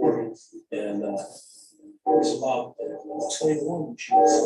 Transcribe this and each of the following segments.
And it's about 21 sheets.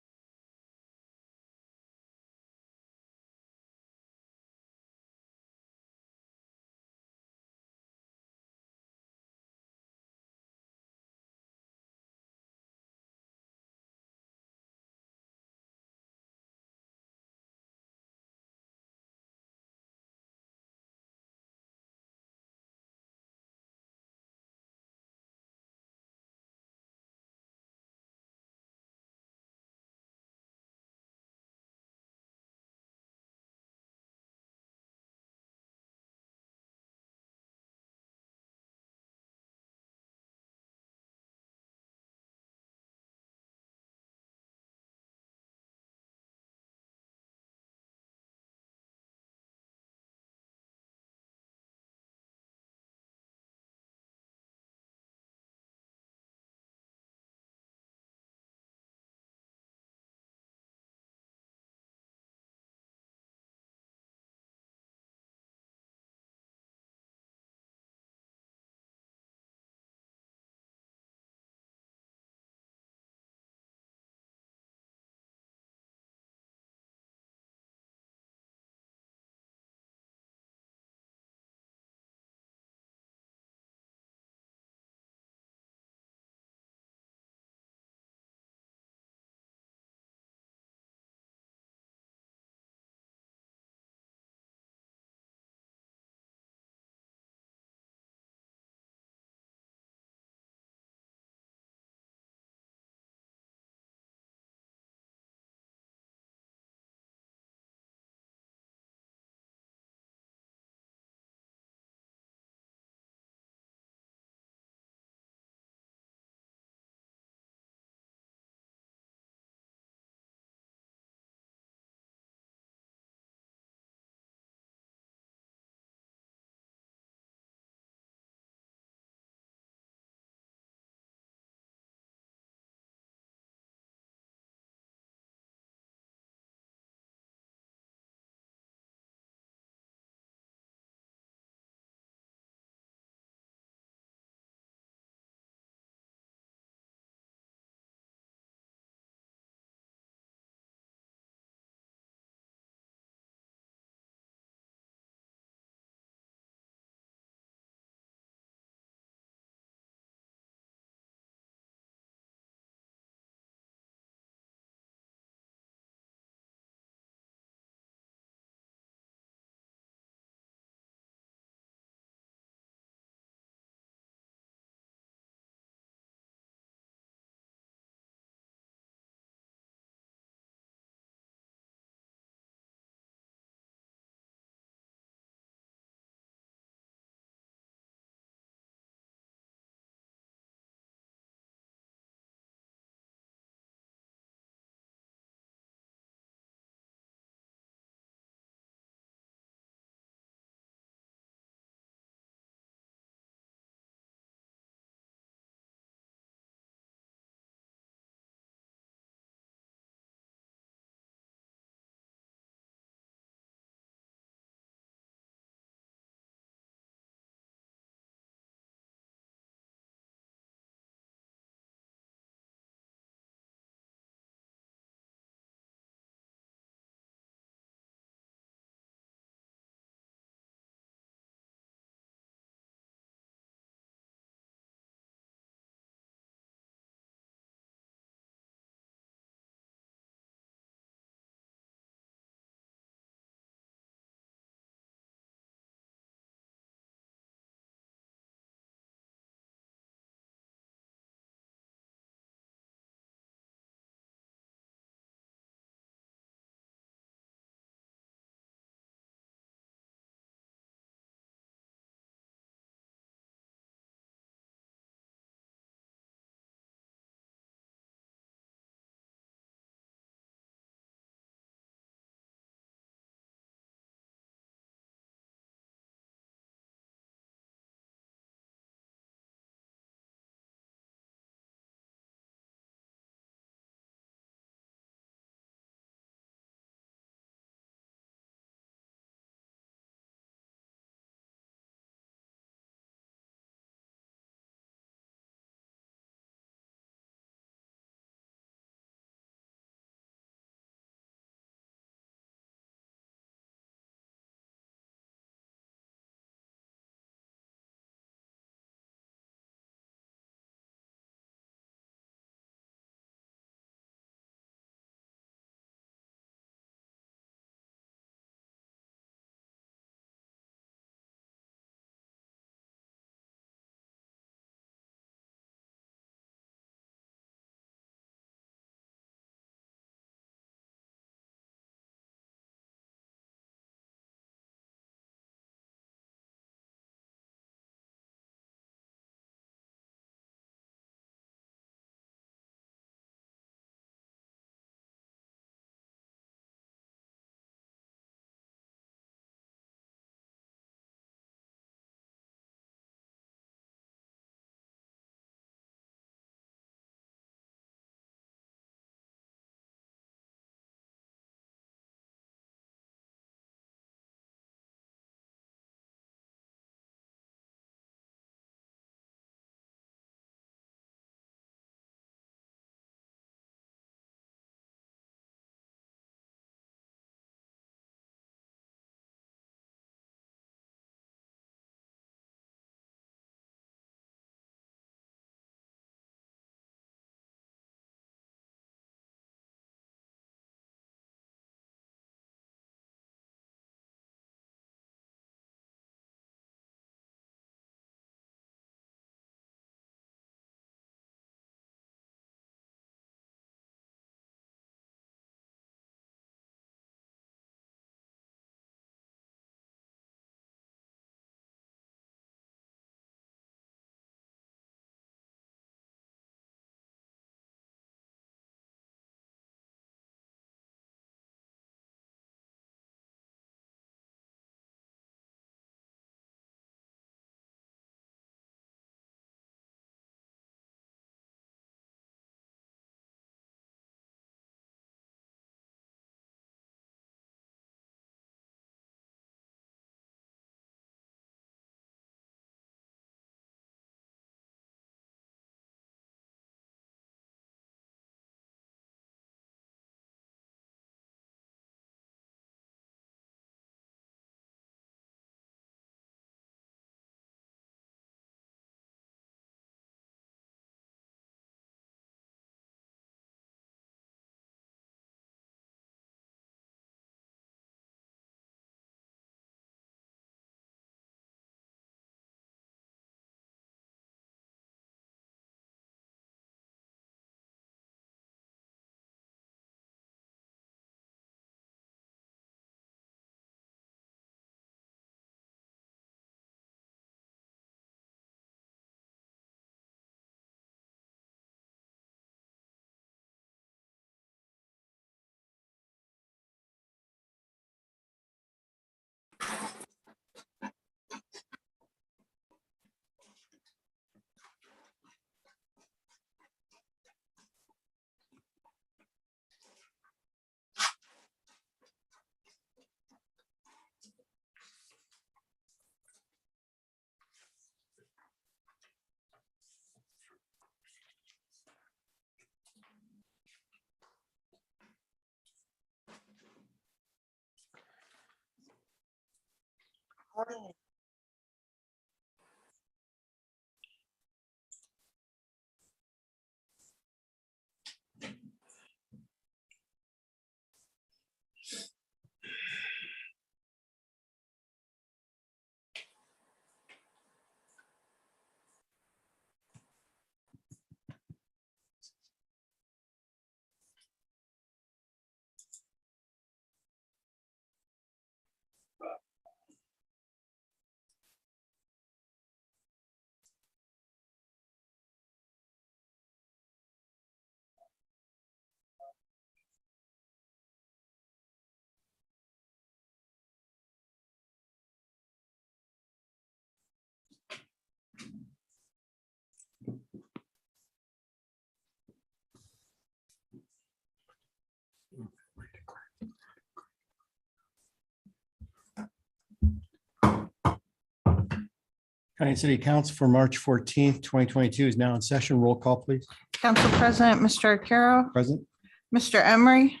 County City Council for March 14th, 2022 is now in session. Roll call, please. Council President, Mr. Arcaro, Present. Mr. Emery,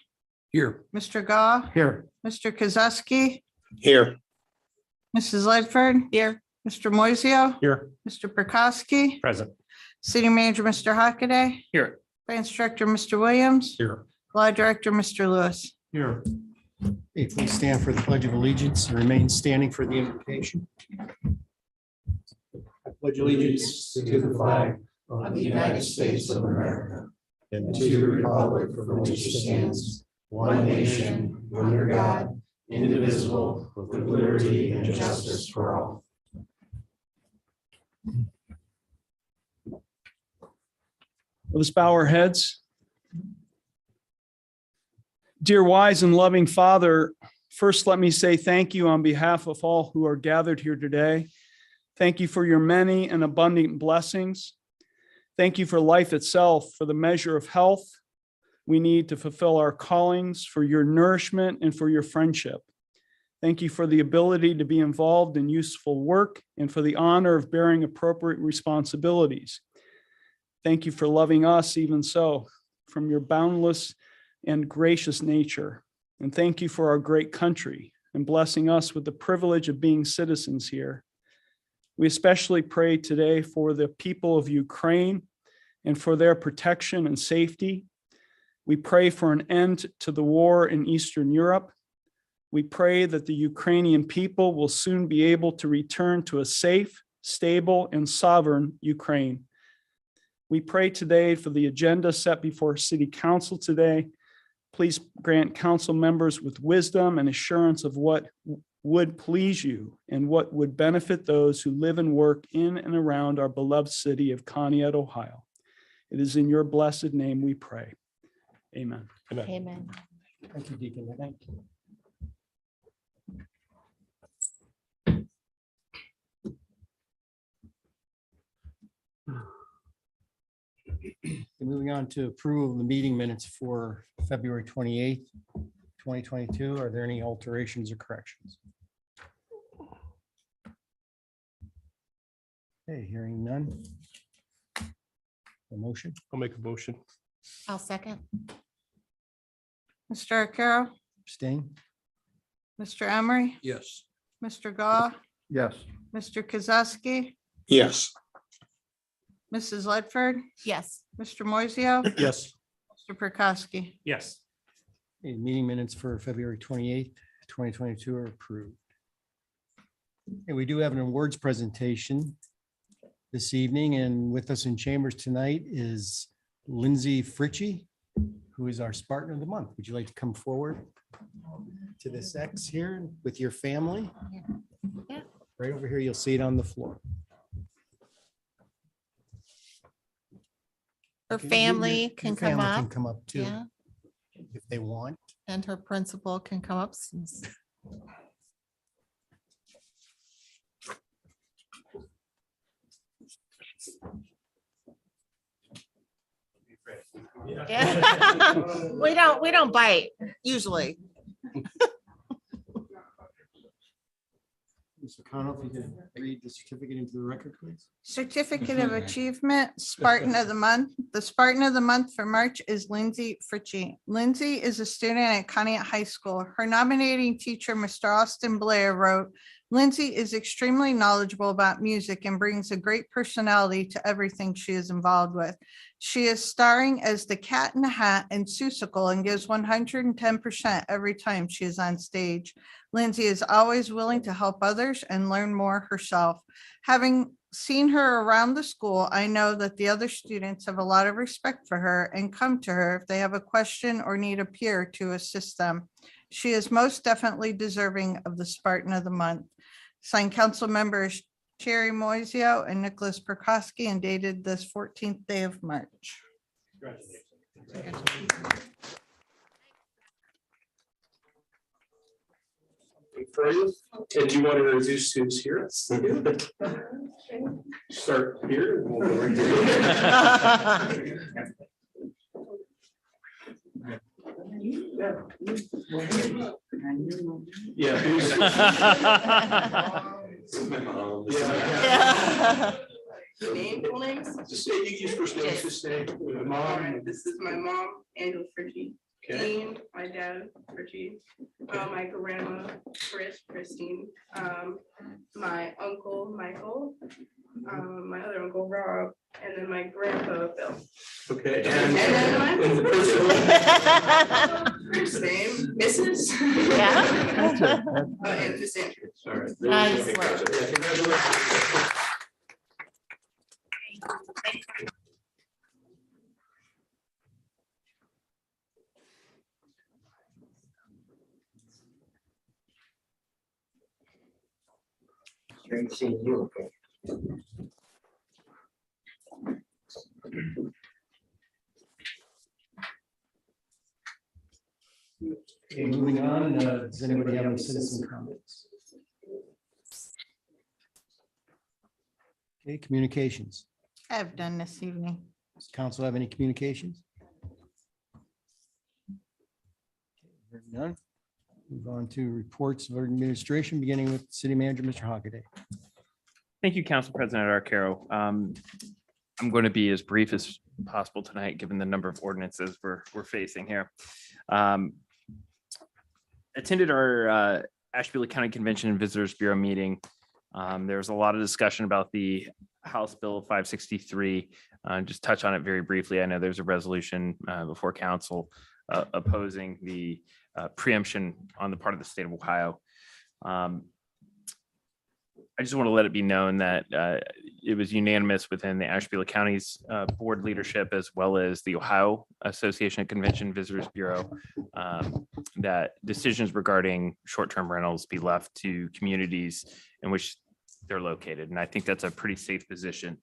Here. Mr. Goff, Here. Mr. Kozowski, Here. Mrs. Ledford. Here. Mr. Moiseo, Here. Mr. Prokowski, Present. City Manager, Mr. Hockaday, Here. Finance Director, Mr. Williams, Here. Law Director, Mr. Lewis. Here. Hey, please stand for the Pledge of Allegiance and remain standing for the invocation. I pledge allegiance to the flag of the United States of America and to the republic for which it stands, one nation, under God, indivisible, with liberty and justice for all. Let us bow our heads. Dear wise and loving Father, first let me say thank you on behalf of all who are gathered here today. Thank you for your many and abundant blessings. Thank you for life itself, for the measure of health we need to fulfill our callings, for your nourishment and for your friendship. Thank you for the ability to be involved in useful work and for the honor of bearing appropriate responsibilities. Thank you for loving us even so, from your boundless and gracious nature. And thank you for our great country and blessing us with the privilege of being citizens here. We especially pray today for the people of Ukraine and for their protection and safety. We pray for an end to the war in Eastern Europe. We pray that the Ukrainian people will soon be able to return to a safe, stable, and sovereign Ukraine. We pray today for the agenda set before City Council today. Please grant council members with wisdom and assurance of what would please you and what would benefit those who live and work in and around our beloved city of Conneaut, Ohio. It is in your blessed name we pray. Amen. Amen. Thank you, Deacon. Thank you. Moving on to approval of the meeting minutes for February 28th, 2022. Are there any alterations or corrections? Okay, hearing none. A motion? I'll make a motion. I'll second. Mr. Arcaro, Abstain? Mr. Emery, Yes. Mr. Goff, Yes. Mr. Mr. Kozowski, Yes. Mrs. Ledford, Yes. Mr. Moiseo, Yes. Mr. Prokowski. Yes. Meeting minutes for February 28th, 2022 are approved. And we do have an awards presentation this evening, and with us in chambers tonight is Lindsay Fritchie, who is our Spartan of the Month. Would you like to come forward to this X here with your family? Yeah. Right over here, you'll see it on the floor. Her Your- family your can come family up. Can come up too, Yeah, if they want. and her principal can come up. Since Yeah. We don't bite usually. Mr. Connell, if you could read the certificate into the record, please. Certificate of Achievement, Spartan of the Month. The Spartan of the Month for March is Lindsay Fritchie. Lindsay is a student at Conneaut High School. Her nominating teacher, Mr. Austin Blair, wrote, Lindsay is extremely knowledgeable about music and brings a great personality to everything she is involved with. She is starring as the Cat in the Hat and Seussical and gives 110% every time she is on stage. Lindsay is always willing to help others and learn more herself. Having seen her around the school, I know that the other students have a lot of respect for her and come to her if they have a question or need a peer to assist them. She is most definitely deserving of the Spartan of the Month. Signed council members Cherry Moiseo and Nicholas Perkowski and dated this 14th day of March. For you, and do you want to introduce who's here? Start here. And we'll go right there. Yeah. who's- Yeah. Name, full names? Just say, you use first names, just say, mom. Alright, this is my mom, Angela Fritchie, Okay. Dean, my dad, Fritchie, my grandma, Christine, my uncle, Michael, my other uncle, Rob, and then my grandpa, Bill. Okay. And then my and the person- first name, Mrs. Yeah. And Miss Andrews. All right. Nice Yeah, work. congratulations. Great seeing you. Okay, moving on, does anybody have any citizen comments? Okay, communications. I have done this evening. Does council have any communications? Hearing none. Move on to reports of administration, beginning with city manager, Mr. Hockaday. Thank you, Council President Arcaro. I'm going to be as brief as possible tonight, given the number of ordinances we're facing here. Attended our Asheville County Convention and Visitors Bureau meeting. There was a lot of discussion about the House Bill 563. Just touch on it very briefly. I know there's a resolution before council opposing the preemption on the part of the state of Ohio. I just want to let it be known that it was unanimous within the Asheville County's board leadership, as well as the Ohio Association of Convention Visitors Bureau, that decisions regarding short-term rentals be left to communities in which they're located. And I think that's a pretty safe position.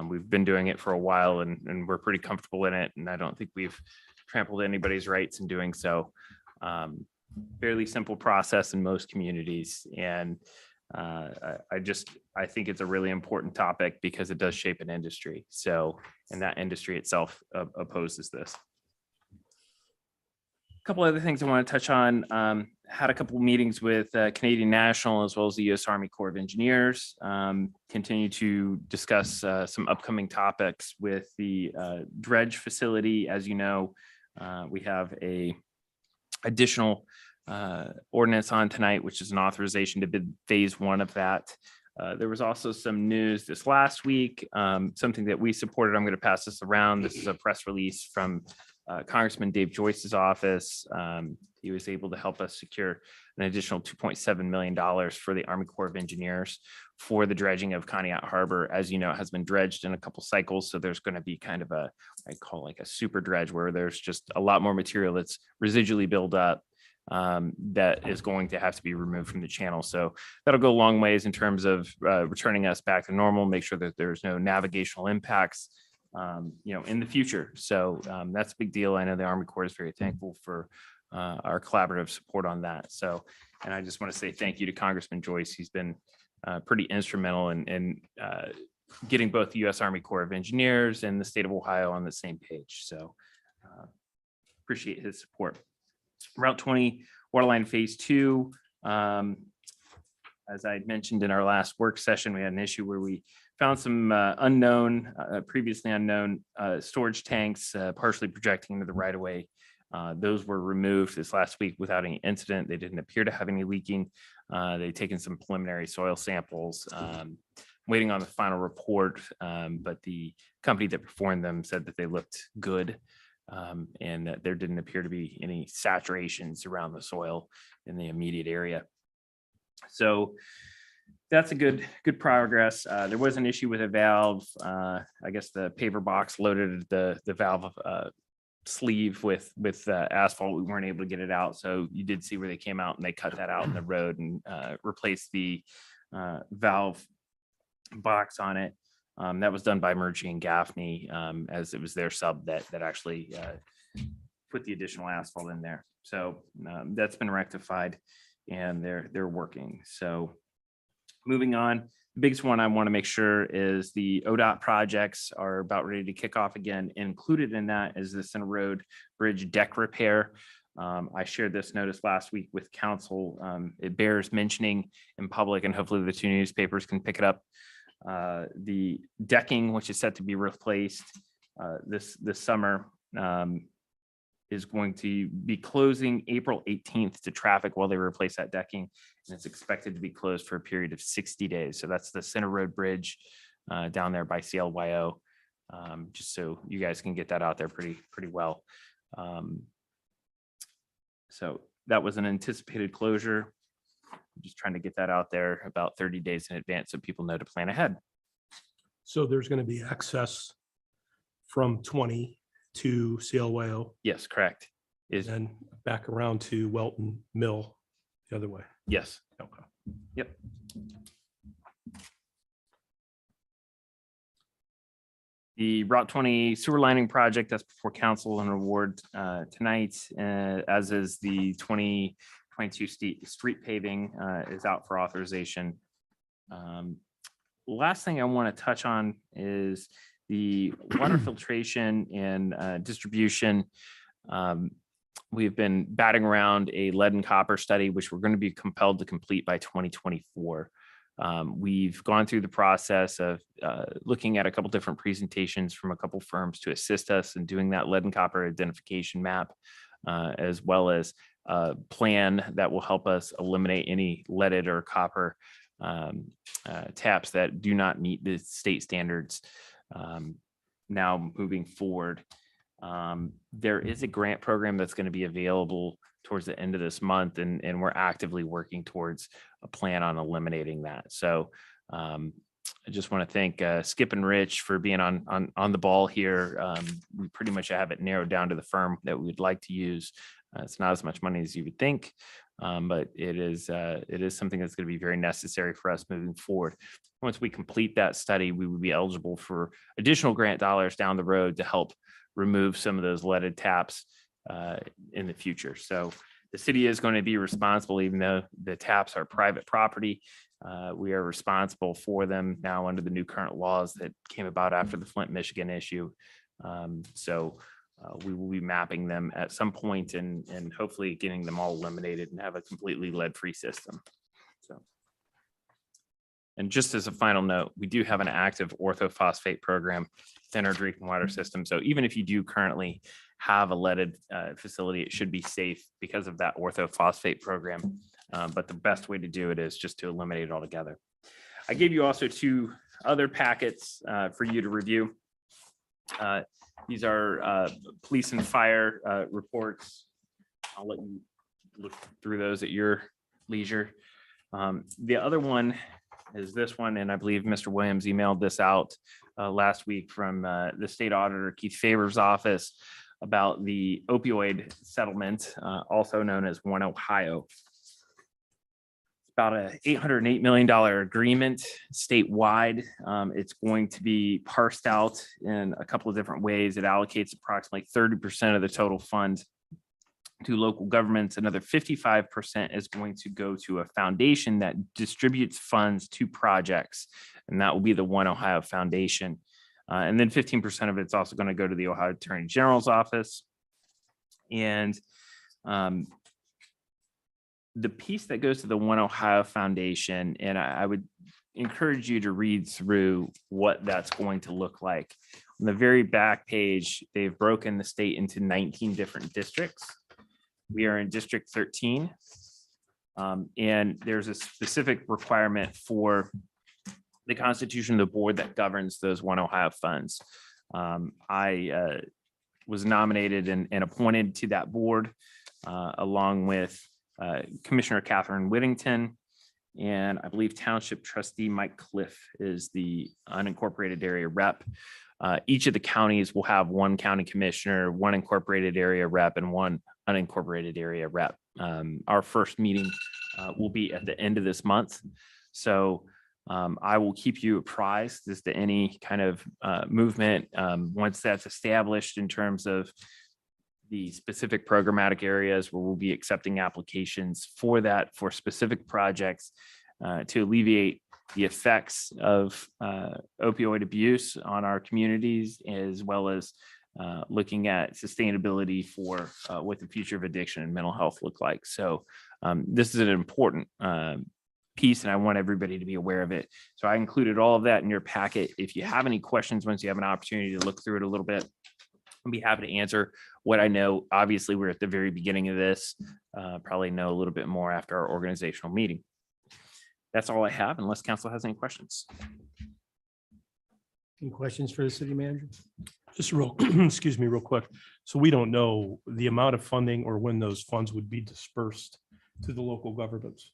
We've been doing it for a while and we're pretty comfortable in it. And I don't think we've trampled anybody's rights in doing so. Fairly simple process in most communities. And I think it's a really important topic because it does shape an industry. So, and that industry itself opposes this. A couple other things I want to touch on. Had a couple of meetings with Canadian National as well as the U.S. Army Corps of Engineers. Continue to discuss some upcoming topics with the dredge facility. As you know, we have a additional ordinance on tonight, which is an authorization to bid phase 1 of that. There was also some news this last week, something that we supported. I'm going to pass this around. This is a press release from Congressman Dave Joyce's office. He was able to help us secure an additional $2.7 million for the Army Corps of Engineers for the dredging of Conneaut Harbor. As you know, it has been dredged in a couple cycles. So there's going to be kind of a, I call like a super dredge, where there's just a lot more material that's residually built up that is going to have to be removed from the channel. So that'll go a long ways in terms of returning us back to normal, make sure that there's no navigational impacts, in the future. So that's a big deal. I know the Army Corps is very thankful for our collaborative support on that. So, and I just want to say thank you to Congressman Joyce. He's been pretty instrumental in getting both the U.S. Army Corps of Engineers and the state of Ohio on the same page. So appreciate his support. Route 20 Waterline Phase 2. As I mentioned in our last work session, we had an issue where we found some previously unknown storage tanks partially projecting into the right of way. Those were removed this last week without any incident. They didn't appear to have any leaking. They've taken some preliminary soil samples, waiting on the final report. But the company that performed them said that they looked good, and that there didn't appear to be any saturations around the soil in the immediate area. So that's a good progress. There was an issue with a valve. I guess the paver box loaded the valve sleeve with asphalt. We weren't able to get it out. So you did see where they came out and they cut that out in the road and replaced the valve box on it. That was done by Murgy and Gaffney, as it was their sub that actually put the additional asphalt in there. So that's been rectified and they're working. So moving on, the biggest one I want to make sure is the ODOT projects are about ready to kick off again. Included in that is the Center Road Bridge deck repair. I shared this notice last week with council. It bears mentioning in public, and hopefully the two newspapers can pick it up. The decking, which is set to be replaced this summer, is going to be closing April 18th to traffic while they replace that decking. And it's expected to be closed for a period of 60 days. So that's the Center Road Bridge down there by CLYO. Just so you guys can get that out there pretty well. So that was an anticipated closure. I'm just trying to get that out there about 30 days in advance so people know to plan ahead. So there's going to be access from 20 to CLYO Yes, correct. Is and back around to Welton Mill the other way. yes. Okay. Yep. The Route 20 sewer lining project that's before council and award tonight, as is the 2022 street paving is out for authorization. Last thing I want to touch on is the water filtration and distribution. We've been batting around a lead and copper study, which we're going to be compelled to complete by 2024. We've gone through the process of looking at a couple different presentations from a couple firms to assist us in doing that lead and copper identification map, as well as a plan that will help us eliminate any leaded or copper taps that do not meet the state standards. Now moving forward, there is a grant program that's going to be available towards the end of this month, and we're actively working towards a plan on eliminating that. So I just want to thank Skip and Rich for being on the ball here. We pretty much have it narrowed down to the firm that we'd like to use. It's not as much money as you would think, but it is something that's going to be very necessary for us moving forward. Once we complete that study, we would be eligible for additional grant dollars down the road to help remove some of those leaded taps in the future. So the city is going to be responsible, even though the taps are private property. We are responsible for them now under the new current laws that came about after the Flint, Michigan issue. So we will be mapping them at some point and hopefully getting them all eliminated and have a completely lead-free system. So, and just as a final note, we do have an active orthophosphate program within our drinking water system. So even if you do currently have a leaded facility, it should be safe because of that orthophosphate program. But the best way to do it is just to eliminate it altogether. I gave you also two other packets for you to review. These are police and fire reports. I'll let you look through those at your leisure. The other one is this one, and I believe Mr. Williams emailed this out last week from the state auditor, Keith Faber's office, about the opioid settlement, also known as One Ohio. It's about a $808 million agreement statewide. It's going to be parsed out in a couple of different ways. It allocates approximately 30% of the total fund to local governments. Another 55% is going to go to a foundation that distributes funds to projects, and that will be the One Ohio Foundation. And then 15% of it's also going to go to the Ohio Attorney General's office. And the piece that goes to the One Ohio Foundation, and I would encourage you to read through what that's going to look like. On the very back page, they've broken the state into 19 different districts. We are in District 13. And there's a specific requirement for the constitution of the board that governs those One Ohio funds. I was nominated and appointed to that board along with Commissioner Catherine Whittington. And I believe Township Trustee Mike Cliff is the unincorporated area rep. Each of the counties will have one county commissioner, one incorporated area rep, and one unincorporated area rep. Our first meeting will be at the end of this month. So I will keep you apprised as to any kind of movement once that's established in terms of the specific programmatic areas where we'll be accepting applications for that, for specific projects to alleviate the effects of opioid abuse on our communities, as well as looking at sustainability for what the future of addiction and mental health look like. So this is an important piece, and I want everybody to be aware of it. So I included all of that in your packet. If you have any questions, once you have an opportunity to look through it a little bit, I'll be happy to answer what I know. Obviously, we're at the very beginning of this, probably know a little bit more after our organizational meeting. That's all I have, unless council has any questions. Any questions for the city manager? Just real, excuse me, real quick. So we don't know the amount of funding or when those funds would be dispersed to the local governments.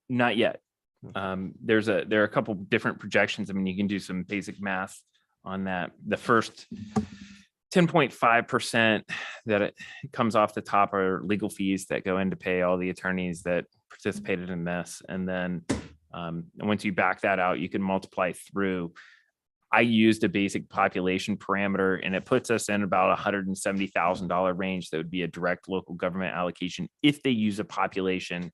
Not yet. There are a couple different projections. I mean, you can do some basic math on that. The first 10.5% that it comes off the top are legal fees that go in to pay all the attorneys that participated in this. And then once you back that out, you can multiply through. I used a basic population parameter, and it puts us in about $170,000 range. That would be a direct local government allocation if they use a population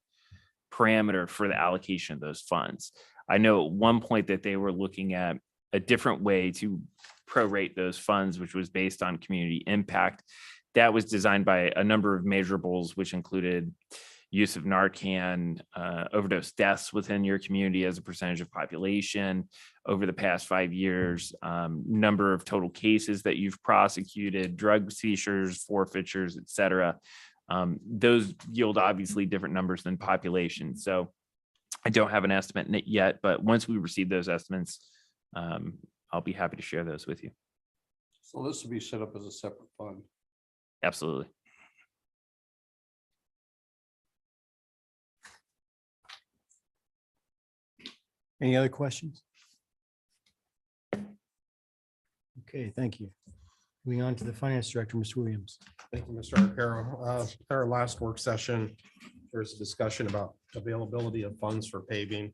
parameter for the allocation of those funds. I know at one point that they were looking at a different way to prorate those funds, which was based on community impact. That was designed by a number of measurables, which included use of Narcan, overdose deaths within your community as a percentage of population over the past 5 years, number of total cases that you've prosecuted, drug seizures, forfeitures, et cetera. Those yield obviously different numbers than population. So I don't have an estimate in it yet, but once we receive those estimates, I'll be happy to share those with you. So this will be set up as a separate fund. Absolutely. Any other questions? Okay, thank you. Moving on to the finance director, Mr. Williams. Thank you, Mr. Arcaro. At our last work session, there was a discussion about availability of funds for paving.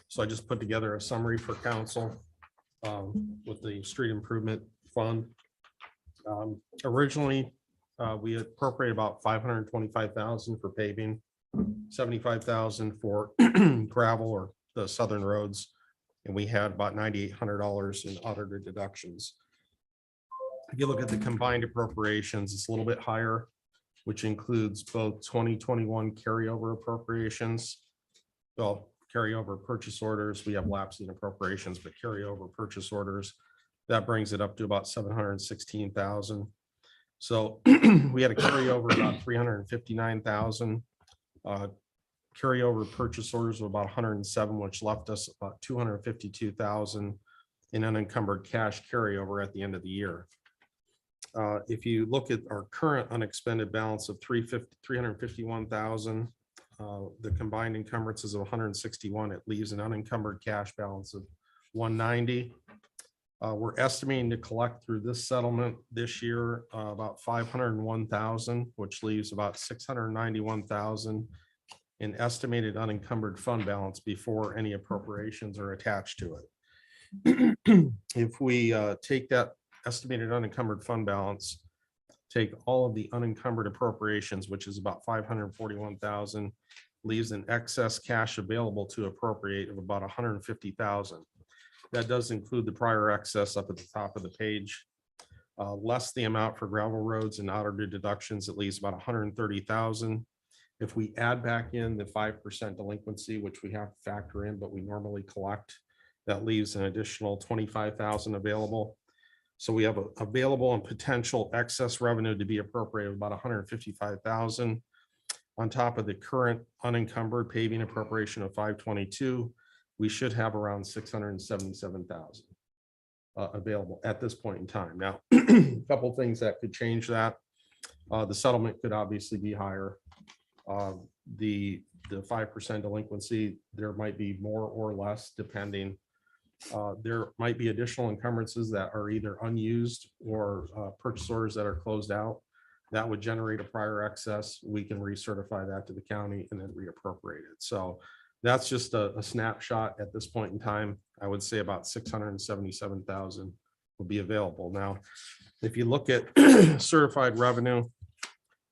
So I just put together a summary for council with the street improvement fund. Originally, we appropriated about $525,000 for paving, $75,000 for gravel or the southern roads, and we had about $9,800 in audited deductions. If you look at the combined appropriations, it's a little bit higher, which includes both 2021 carryover appropriations. Well, carryover purchase orders, we have lapsing appropriations, but carryover purchase orders, that brings it up to about 716,000. So we had a carryover about 359,000. Carryover purchase orders of about 107, which left us about 252,000 in unencumbered cash carryover at the end of the year. If you look at our current unexpended balance of 351,000, the combined encumbrances of 161, it leaves an unencumbered cash balance of 190. We're estimating to collect through this settlement this year about 501,000, which leaves about 691,000 in estimated unencumbered fund balance before any appropriations are attached to it. If we take that estimated unencumbered fund balance, take all of the unencumbered appropriations, which is about 541,000, leaves an excess cash available to appropriate of about 150,000. That does include the prior excess up at the top of the page. Less the amount for gravel roads and audited deductions, it leaves about 130,000. If we add back in the 5% delinquency, which we have to factor in, but we normally collect, that leaves an additional 25,000 available. So we have available and potential excess revenue to be appropriated about 155,000. On top of the current unencumbered paving appropriation of 522, we should have around 677,000 available at this point in time. Now, a couple of things that could change that. The settlement could obviously be higher. The 5% delinquency, there might be more or less depending. There might be additional encumbrances that are either unused or purchase orders that are closed out. That would generate a prior excess. We can recertify that to the county and then reappropriate it. So that's just a snapshot at this point in time. I would say about 677,000 will be available. Now, if you look at certified revenue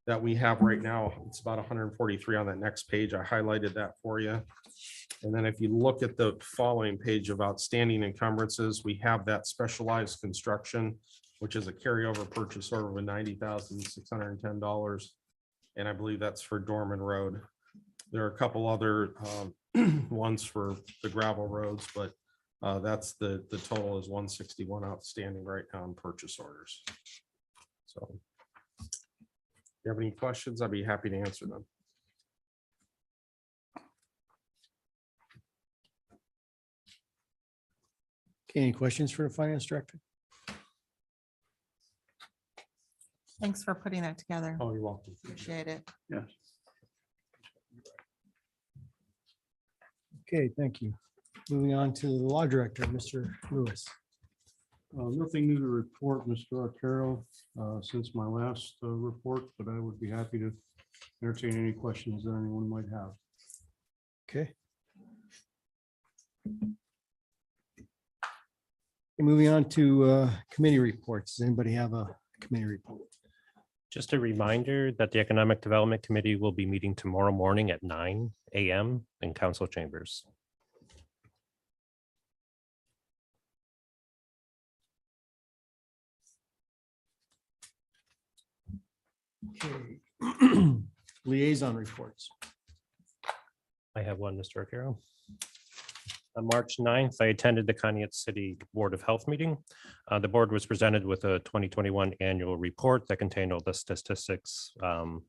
that we have right now, it's about 143 on that next page. I highlighted that for you. And then if you look at the following page of outstanding encumbrances, we have that specialized construction, which is a carryover purchase order of $90,610. And I believe that's for Dorman Road. There are a couple other ones for the gravel roads, but that's the total is 161 outstanding right now in purchase orders. So if you have any questions, I'd be happy to answer them. Okay, any questions for the finance director? Thanks for putting that together. Oh, you're welcome. Appreciate it. Yes. Okay, thank you. Moving on to the law director, Mr. Lewis. Nothing new to report, Mr. Arcaro, since my last report, but I would be happy to entertain any questions that anyone might have. Okay. And moving on to committee reports. Does anybody have a committee report? Just a reminder that the Economic Development Committee will be meeting tomorrow morning at 9 a.m. in council chambers. Okay. Liaison reports. I have one, Mr. Arcaro. On March 9th, I attended the Conneaut City Board of Health meeting. The board was presented with a 2021 annual report that contained all the statistics of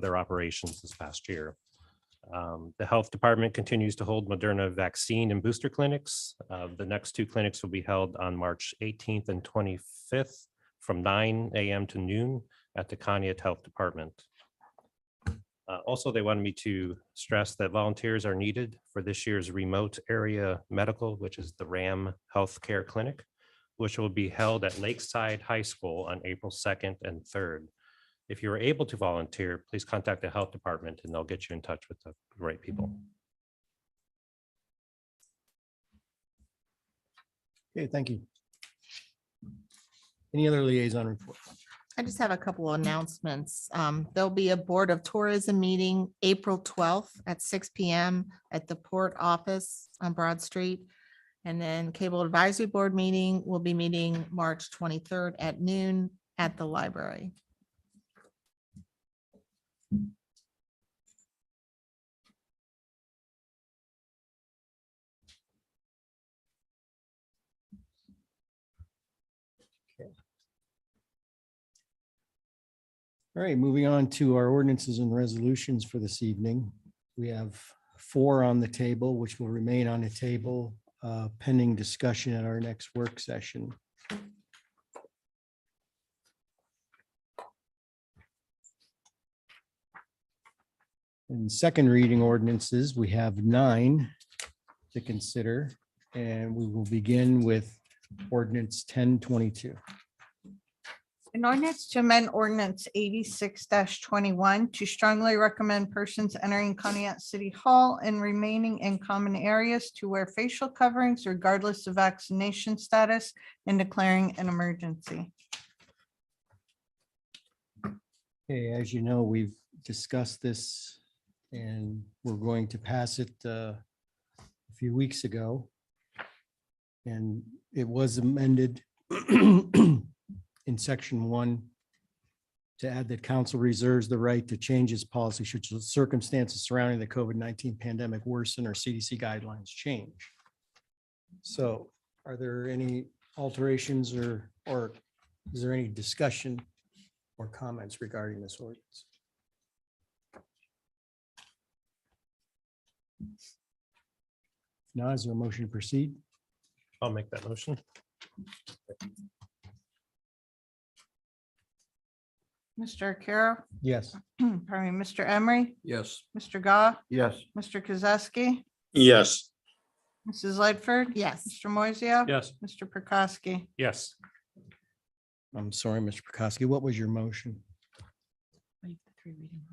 their operations this past year. The health department continues to hold Moderna vaccine and booster clinics. The next two clinics will be held on March 18th and 25th from 9 a.m. to noon at the Conneaut Health Department. Also, they wanted me to stress that volunteers are needed for this year's remote area medical, which is the RAM Healthcare Clinic, which will be held at Lakeside High School on April 2nd and 3rd. If you're able to volunteer, please contact the health department and they'll get you in touch with the right people. Okay, thank you. Any other liaison report? I just have a couple of announcements. There'll be a Board of Tourism meeting April 12th at 6 p.m. at the Port Office on Broad Street. And then Cable Advisory Board meeting will be meeting March 23rd at noon at the library. All right, moving on to our ordinances and resolutions for this evening. We have 4 on the table, which will remain on the table pending discussion at our next work session. In second reading ordinances, we have 9 to consider, and we will begin with ordinance 1022. An ordinance to amend ordinance 86-21 to strongly recommend persons entering Conneaut City Hall and remaining in common areas to wear facial coverings regardless of vaccination status and declaring an emergency. Okay, as you know, we've discussed this and we're going to pass it a few weeks ago. And it was amended in section 1 to add that council reserves the right to change its policy should the circumstances surrounding the COVID-19 pandemic worsen or CDC guidelines change. So are there any alterations or is there any discussion or comments regarding this ordinance? Now, is there a motion to proceed? I'll make that motion. Mr. Arcaro, Yes. pardon me, Mr. Emery, Yes. Mr. Goff, Yes. Mr. Kozowski, Yes. Mrs. Lightford. Yes. Mr. Moiseo. Yes. Mr. Prokowski. Yes. I'm sorry, Mr. Prokowski, what was your motion?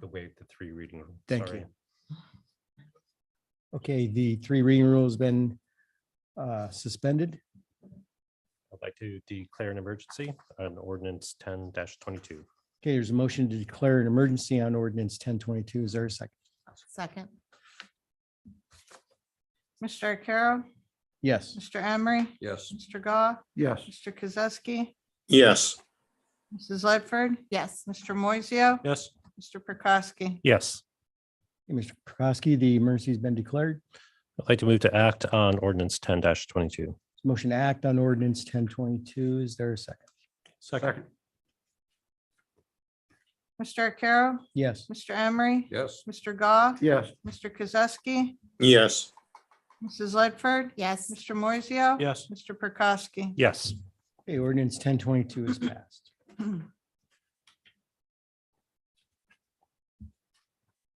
The waive the three reading. rule. Thank Sorry. you. Okay, the three reading rule has been suspended. I'd like to declare an emergency on ordinance 10-22. Okay, there's a motion to declare an emergency on ordinance 1022. Is there a second? Second. Mr. Arcaro, Yes. Mr. Emery, Yes. Mr. Goff, Yes. Mr. Kozowski, Yes. Mrs. Lightford, Yes. Mr. Moiseo, Yes. Mr. Prokowski. Yes. Okay, Mr. Prokowski, the emergency has been declared. I'd like to move to act on ordinance 10-22. Motion to act on ordinance 1022. Is there a second? Second. Mr. Arcaro, Yes. Mr. Emery, Yes. Mr. Goff, Yes. Mr. Kozowski, Yes. Mrs. Lightford, Yes. Mr. Moiseo. Yes. Mr. Prokowski. Yes. Okay, ordinance 1022 is passed.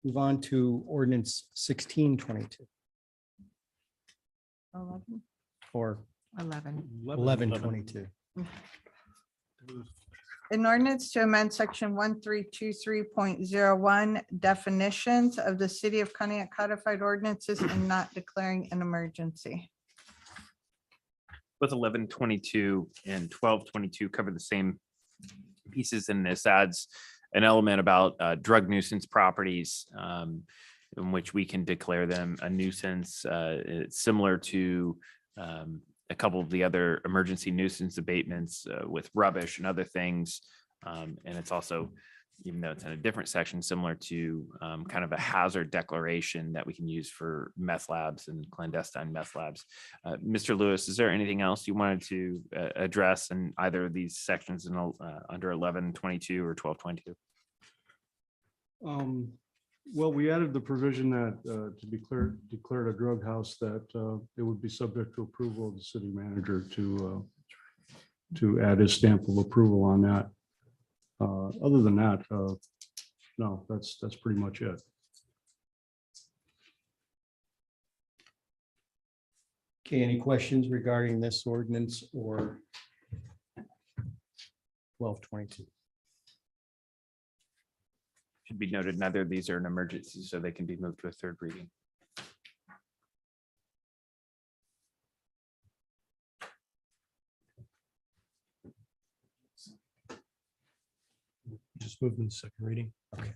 Move on to ordinance 1622 or 11. 1122. An ordinance to amend section 1323.01 definitions of the city of Conneaut codified ordinances and not declaring an emergency. Both 1122 and 1222 cover the same pieces, and this adds an element about drug nuisance properties in which we can declare them a nuisance. It's similar to a couple of the other emergency nuisance abatements with rubbish and other things. And it's also, even though it's in a different section, similar to kind of a hazard declaration that we can use for meth labs and clandestine meth labs. Mr. Lewis, is there anything else you wanted to address in either of these sections in under 1122 or 1222? Well, we added the provision that to be declared a drug house, that it would be subject to approval of the city manager to add his stamp of approval on that. Other than that, no, that's pretty much it. Okay, any questions regarding this ordinance or 1222? Should be noted, neither of these are an emergency, so they can be moved to a third reading. Just moved in the second reading. Okay,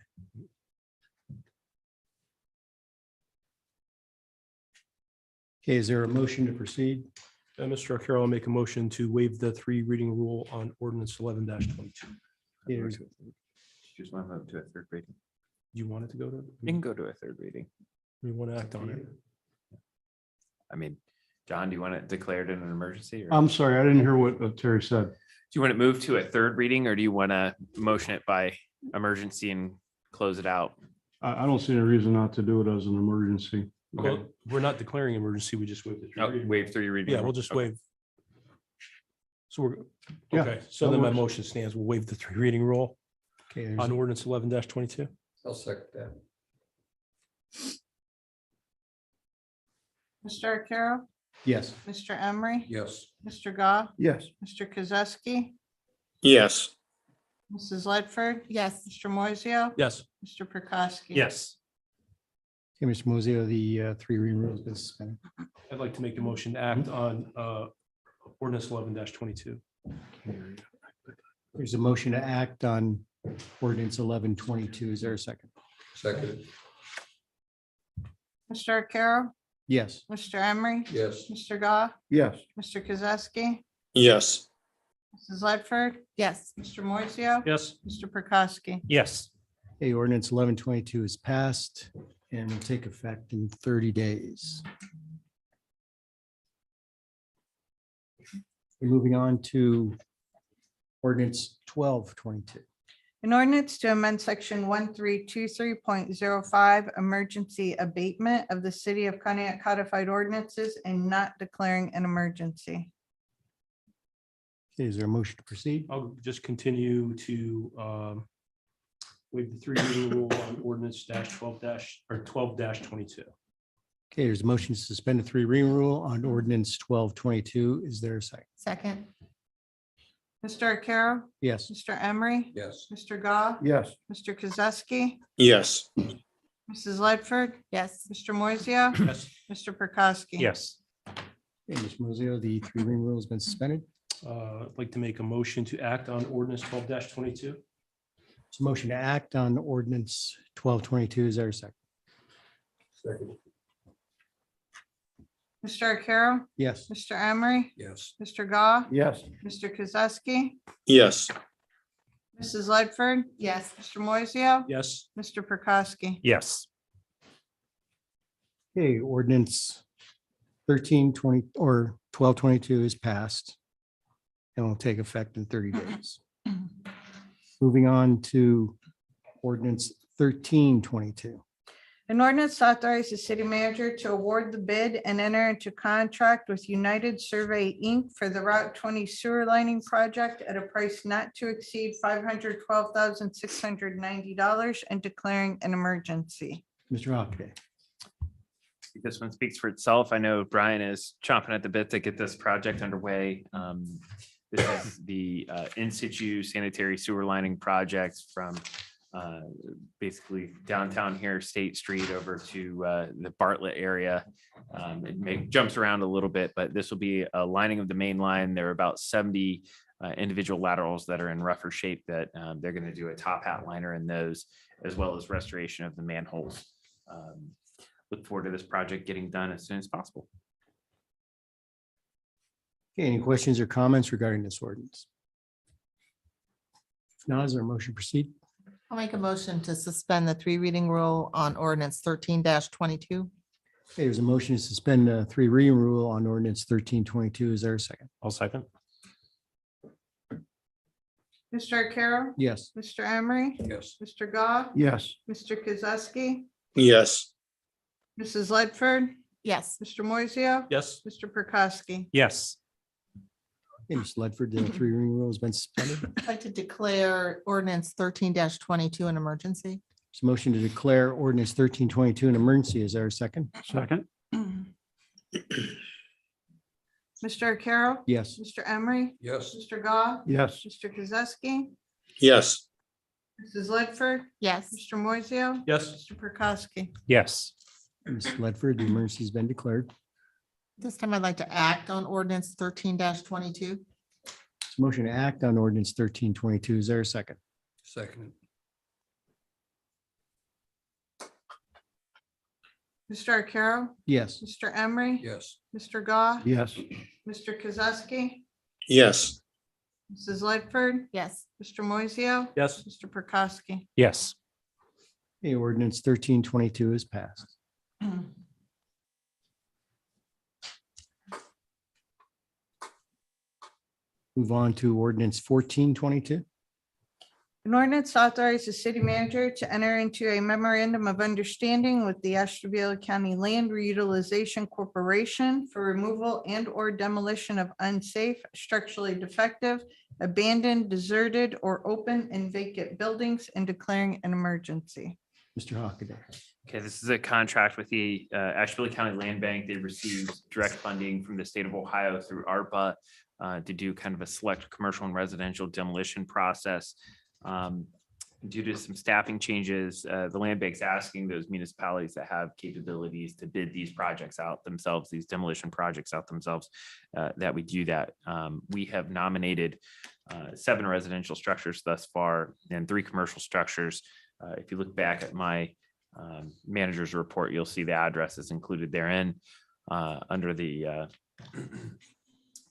is there a motion to proceed? Mr. Arcaro, I'll make a motion to waive the three reading rule on ordinance 11-22. There's- Just want to move to a third reading. You want it to go to? You can go to a third reading. We want to act on it. I mean, John, do you want it declared in an emergency? Or I'm sorry, I didn't hear what Terry said. do you want to move to a third reading, or do you want to motion it by emergency and close it out? I don't see any reason not to do it as an emergency. Well, we're not declaring emergency. We just waived the three Oh, reading. waive three reading. Yeah, we'll just Okay. waive. So we're, Yeah, okay, so that then my works. motion stands. We'll waive the three reading rule Okay, there's on ordinance 11-22. I'll second that. Mr. Arcaro, yes. Mr. Emery, Yes. Mr. Goff, Yes. Mr. Kozowski, Yes. Mrs. Lightford, Yes. Mr. Moiseo, Yes. Mr. Prokowski. Yes. Okay, Mr. Mosio, the three reading rule has been suspended. I'd like to make a motion to act on ordinance 11-22. There's a motion to act on ordinance 1122. Is there a second? Second. Mr. Arcaro, Yes. Mr. Emery, Yes. Mr. Goff, Yes. Mr. Kozowski, Yes. Mrs. Lightford, Yes. Mr. Moiseo, Yes. Mr. Prokowski. Yes. Okay, ordinance 1122 is passed and will take effect in 30 days. We're moving on to ordinance 1222. An ordinance to amend section 1323.05, emergency abatement of the city of Conneaut codified ordinances and not declaring an emergency. Okay, is there a motion to proceed? I'll just continue to waive the 3 reading rule on ordinance -12 -22. Okay, there's a motion to suspend the 3 reading rule on ordinance 1222. Is there a second? Second. Mr. Arcaro? Yes. Mr. Emery? Yes. Mr. Goff? Yes. Mr. Kozowski? Yes. Mrs. Ledford? Yes. Mr. Moiseo? Yes. Mr. Prokowski? Yes. Okay, Ms. Mozio, the 3 reading rule has been suspended. I'd like to make a motion to act on ordinance 12 -22. It's a motion to act on ordinance 1222. Is there a second? Second. Mr. Arcaro? Yes. Mr. Emery? Yes. Mr. Goff? Yes. Mr. Kozowski? Yes. Mrs. Ledford? Yes. Mr. Moiseo? Yes. Mr. Prokowski? Yes. Okay, ordinance 1320 or 1222 is passed and will take effect in 30 days. Moving on to ordinance 1322. An ordinance to authorize the city manager to award the bid and enter into contract with United Survey, Inc. for the Route 20 sewer lining project at a price not to exceed $512,690 and declaring an emergency. Mr. Hockaday. This one speaks for itself. I know Brian is chomping at the bit to get this project underway. This is the in situ sanitary sewer lining project from basically downtown here, State Street over to the Bartlett area. Jumps around a little bit, but this will be a lining of the main line. There are about 70 individual laterals that are in rougher shape that they're going to do a top hat liner in those, as well as restoration of the manholes. Look forward to this project getting done as soon as possible. Okay, any questions or comments regarding this ordinance? If not, is there a motion to proceed? I'll make a motion to suspend the 3 reading rule on ordinance 13-22. Okay, there's a motion to suspend the 3 reading rule on ordinance 1322. Is there a second? I'll second. Mr. Arcaro? Yes. Mr. Emery? Yes. Mr. Goff? Yes. Mr. Kozowski? Yes. Mrs. Ledford? Yes. Mr. Moiseo? Yes. Mr. Prokowski? Yes. Okay, Ms. Ledford, the 3 reading rule has been suspended. I'd like to declare ordinance 13-22 an emergency. There's a motion to declare ordinance 1322 an emergency. Is there a second? Second. Mr. Arcaro? Yes. Mr. Emery? Yes. Mr. Goff? Yes. Mr. Kozowski? Yes. Mrs. Ledford? Yes. Mr. Moiseo? Yes. Mr. Prokowski? Yes. Ms. Ledford, the emergency has been declared. This time I'd like to act on ordinance 13-22. There's a motion to act on ordinance 1322. Is there a second? Second. Mr. Arcaro? Yes. Mr. Emery? Yes. Mr. Goff? Yes. Mr. Kozowski? Yes. Mrs. Ledford? Yes. Mr. Moiseo? Yes. Mr. Prokowski? Yes. Okay, ordinance 1322 is passed. Move on to ordinance 1422. An ordinance authorizes the city manager to enter into a memorandum of understanding with the Ashtabula County Land Reutilization Corporation for removal and or demolition of unsafe, structurally defective, abandoned, deserted, or open and vacant buildings and declaring an emergency. Mr. Hockaday. Okay, this is a contract with the Ashtabula County Land Bank. They received direct funding from the state of Ohio through ARPA to do kind of a select commercial and residential demolition process. Due to some staffing changes, the land bank's asking those municipalities that have capabilities to bid these projects out themselves, these demolition projects out themselves, that we do that. We have nominated 7 residential structures thus far and 3 commercial structures. If you look back at my manager's report, you'll see the addresses included therein under the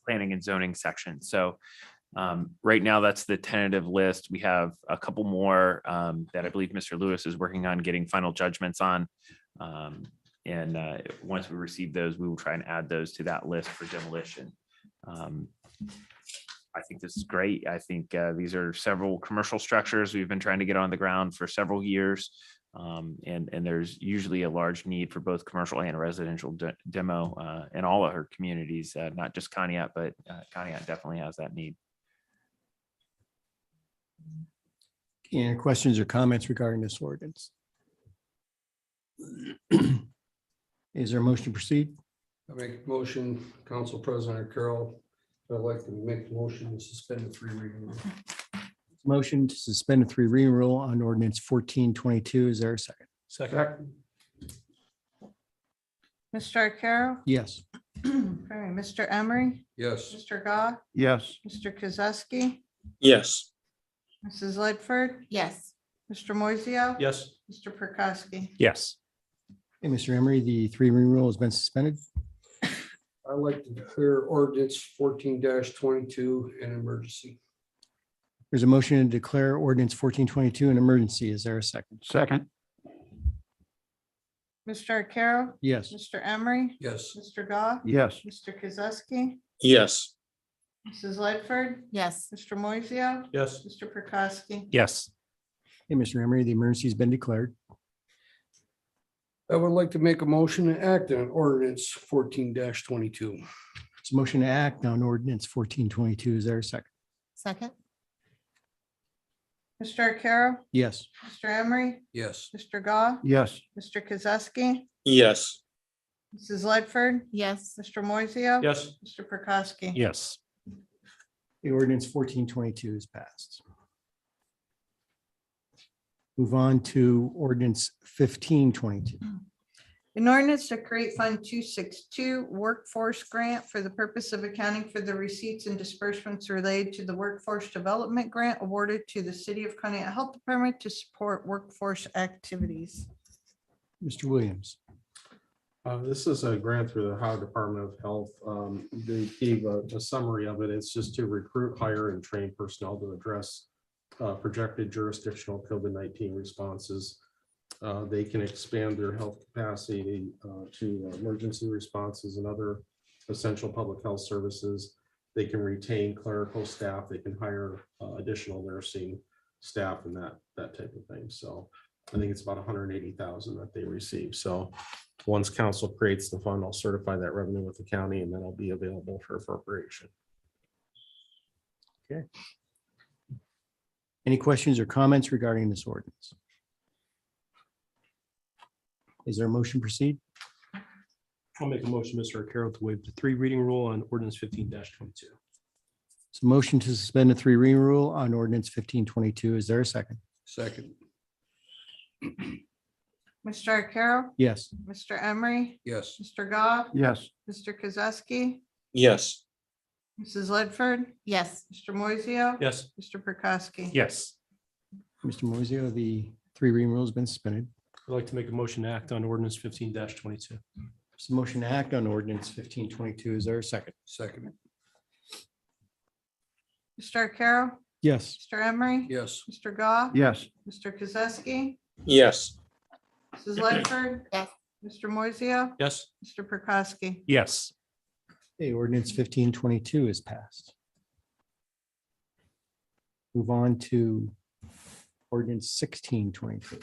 planning and zoning section. So right now, that's the tentative list. We have a couple more that I believe Mr. Lewis is working on getting final judgments on. And once we receive those, we will try and add those to that list for demolition. I think this is great. I think these are several commercial structures we've been trying to get on the ground for several years. And there's usually a large need for both commercial and residential demo in all of her communities, not just Conneaut, but Conneaut definitely has that need. Any questions or comments regarding this ordinance? Is there a motion to proceed? I make a motion, Council President Carroll, I'd like to make a motion to suspend the 3 reading rule. Motion to suspend the 3 reading rule on ordinance 1422. Is there a second? Second. Mr. Arcaro? Yes. Okay, Mr. Emery? Yes. Mr. Goff? Yes. Mr. Kozowski? Yes. Mrs. Ledford? Yes. Mr. Moiseo? Yes. Mr. Prokowski? Yes. Hey, Mr. Emery, the 3 reading rule has been suspended. I'd like to declare ordinance 14-22 an emergency. There's a motion to declare ordinance 1422 an emergency. Is there a second? Second. Mr. Arcaro? Yes. Mr. Emery? Yes. Mr. Goff? Yes. Mr. Kozowski? Yes. Mrs. Ledford? Yes. Mr. Moiseo? Yes. Mr. Prokowski? Yes. Hey, Mr. Emery, the emergency has been declared. I would like to make a motion to act on ordinance 14-22. It's a motion to act on ordinance 1422. Is there a second? Second. Mr. Arcaro? Yes. Mr. Emery? Yes. Mr. Goff? Yes. Mr. Kozowski? Yes. Mrs. Ledford? Yes. Mr. Moiseo? Yes. Mr. Prokowski? Yes. The ordinance 1422 is passed. Move on to ordinance 1522. An ordinance to create Fund 262 Workforce Grant for the purpose of accounting for the receipts and disbursements related to the Workforce Development Grant awarded to the City of Conneaut Health Department to support workforce activities. Mr. Williams. This is a grant through the Ohio Department of Health. They gave a summary of it. It's just to recruit, hire, and train personnel to address projected jurisdictional COVID-19 responses. They can expand their health capacity to emergency responses and other essential public health services. They can retain clerical staff. They can hire additional nursing staff and that type of thing. So I think it's about 180,000 that they receive. So once council creates the fund, I'll certify that revenue with the county and then it'll be available for appropriation. Okay. Any questions or comments regarding this ordinance? Is there a motion to proceed? I'll make a motion, Mr. Arcaro, to waive the 3 reading rule on ordinance 15-22. It's a motion to suspend the 3 reading rule on ordinance 1522. Is there a second? Second. Mr. Arcaro? Yes. Mr. Emery? Yes. Mr. Goff? Yes. Mr. Kozowski? Yes. Mrs. Ledford? Yes. Mr. Moiseo? Yes. Mr. Prokowski? Yes. Mr. Moiseo, the 3 reading rule has been suspended. I'd like to make a motion to act on ordinance 15-22. It's a motion to act on ordinance 1522. Is there a second? Second. Mr. Arcaro? Yes. Mr. Emery? Yes. Mr. Goff? Yes. Mr. Kozowski? Yes. Mrs. Ledford? Yes. Mr. Moiseo? Yes. Mr. Prokowski? Yes. Okay, ordinance 1522 is passed. Move on to ordinance 1622.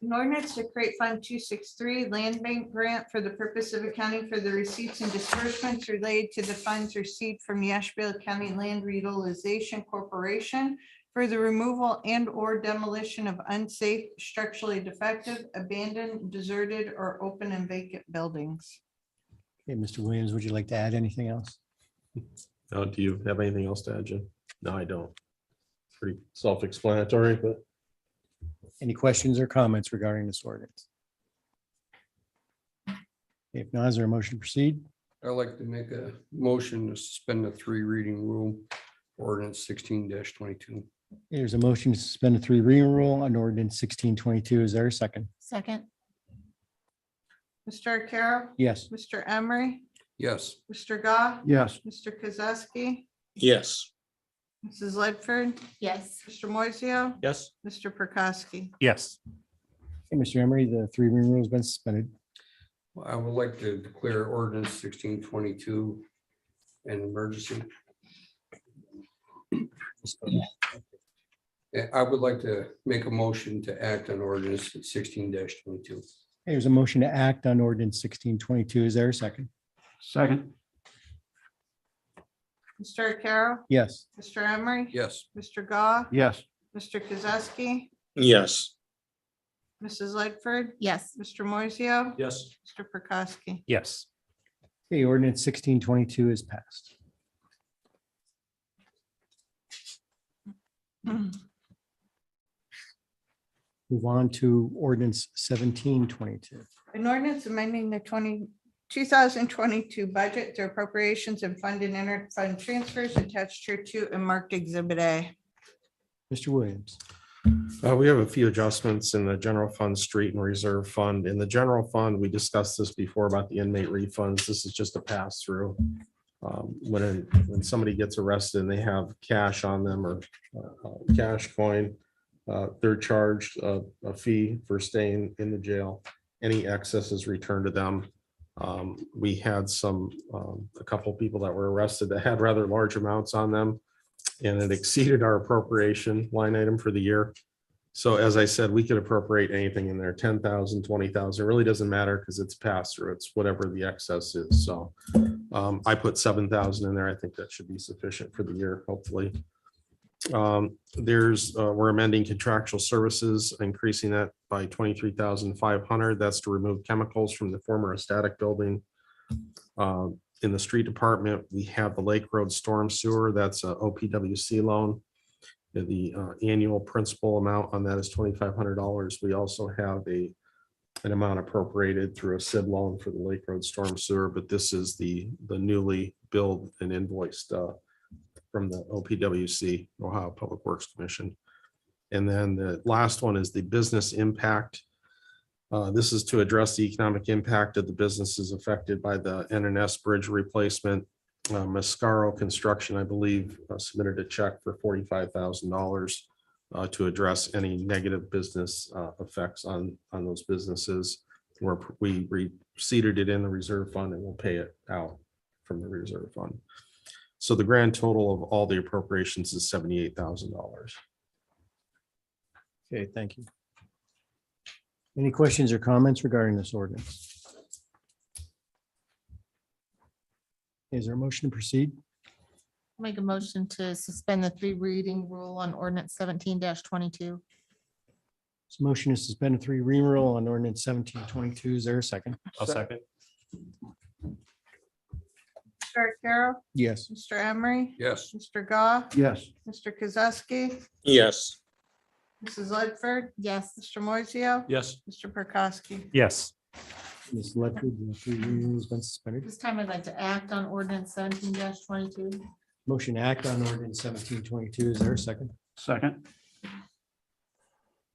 An ordinance to create Fund 263 Land Bank Grant for the purpose of accounting for the receipts and disbursements related to the funds received from the Asheville County Land Reutilization Corporation for the removal and or demolition of unsafe, structurally defective, abandoned, deserted, or open and vacant buildings. Okay, Mr. Williams, would you like to add anything else? Do you have anything else to add, Jim? No, I don't. Pretty self-explanatory, but Any questions or comments regarding this ordinance? If not, is there a motion to proceed? I'd like to make a motion to suspend the 3 reading rule, ordinance 16-22. There's a motion to suspend the 3 reading rule on ordinance 1622. Is there a second? Second. Mr. Arcaro? Yes. Mr. Emery? Yes. Mr. Goff? Yes. Mr. Kozowski? Yes. Mrs. Ledford? Yes. Mr. Moiseo? yes. Mr. Prokowski? Yes. Okay, Mr. Emery, the 3 reading rule has been suspended. I would like to declare ordinance 1622 an emergency. I would like to make a motion to act on ordinance 16-22. There's a motion to act on ordinance 1622. Is there a second? Second. Mr. Carroll, Yes. Mr. Emery, Yes. Mr. Goff, Yes. Mr. Kozowski, Yes. Mrs. Lightford, Yes. Mr. Moiseo, Yes. Mr. Prokowski. Yes. Okay, ordinance 1622 is passed. Move on to ordinance 1722. An ordinance amending the 2022 budget through appropriations and fund and interfund transfers attached here to and marked Exhibit A. Mr. Williams. We have a few adjustments in the general fund, street and reserve fund. In the general fund, we discussed this before about the inmate refunds. This is just a pass through. When somebody gets arrested and they have cash on them or cash coin, they're charged a fee for staying in the jail. Any excess is returned to them. We had a couple people that were arrested that had rather large amounts on them, and it exceeded our appropriation line item for the year. So as I said, we could appropriate anything in there, 10,000, 20,000, it really doesn't matter because it's pass through. It's whatever the excess is. So I put 7,000 in there. I think that should be sufficient for the year, hopefully. We're amending contractual services, increasing that by 23,500. That's to remove chemicals from the former static building. In the street department, we have the Lake Road Storm Sewer. That's a OPWC loan. The annual principal amount on that is $2,500. We also have an amount appropriated through a SID loan for the Lake Road Storm Sewer, but this is the newly billed and invoiced from the OPWC, Ohio Public Works Commission. And then the last one is the business impact. This is to address the economic impact of the businesses affected by the NNS bridge replacement. Mascaro Construction, I believe, submitted a check for $45,000 to address any negative business effects on those businesses. Where we seeded it in the reserve fund and we'll pay it out from the reserve fund. So the grand total of all the appropriations is $78,000. Okay, thank you. Any questions or comments regarding this ordinance? Is there a motion to proceed? Make a motion to suspend the 3 reading rule on ordinance 17-22. This motion is suspended 3 reading rule on ordinance 1722. Is there a second? I'll second. Mr. Carroll, Yes. Mr. Emery, Yes. Mr. Goff, Yes. Mr. Kozowski, Yes. Mrs. Lightford, Yes. Mr. Moiseo, Yes. Mr. Prokowski. Yes. Ms. Ledford, the 3 reading rule has been suspended. This time I'd like to act on ordinance 17-22. Motion to act on ordinance 1722. Is there a second? Second.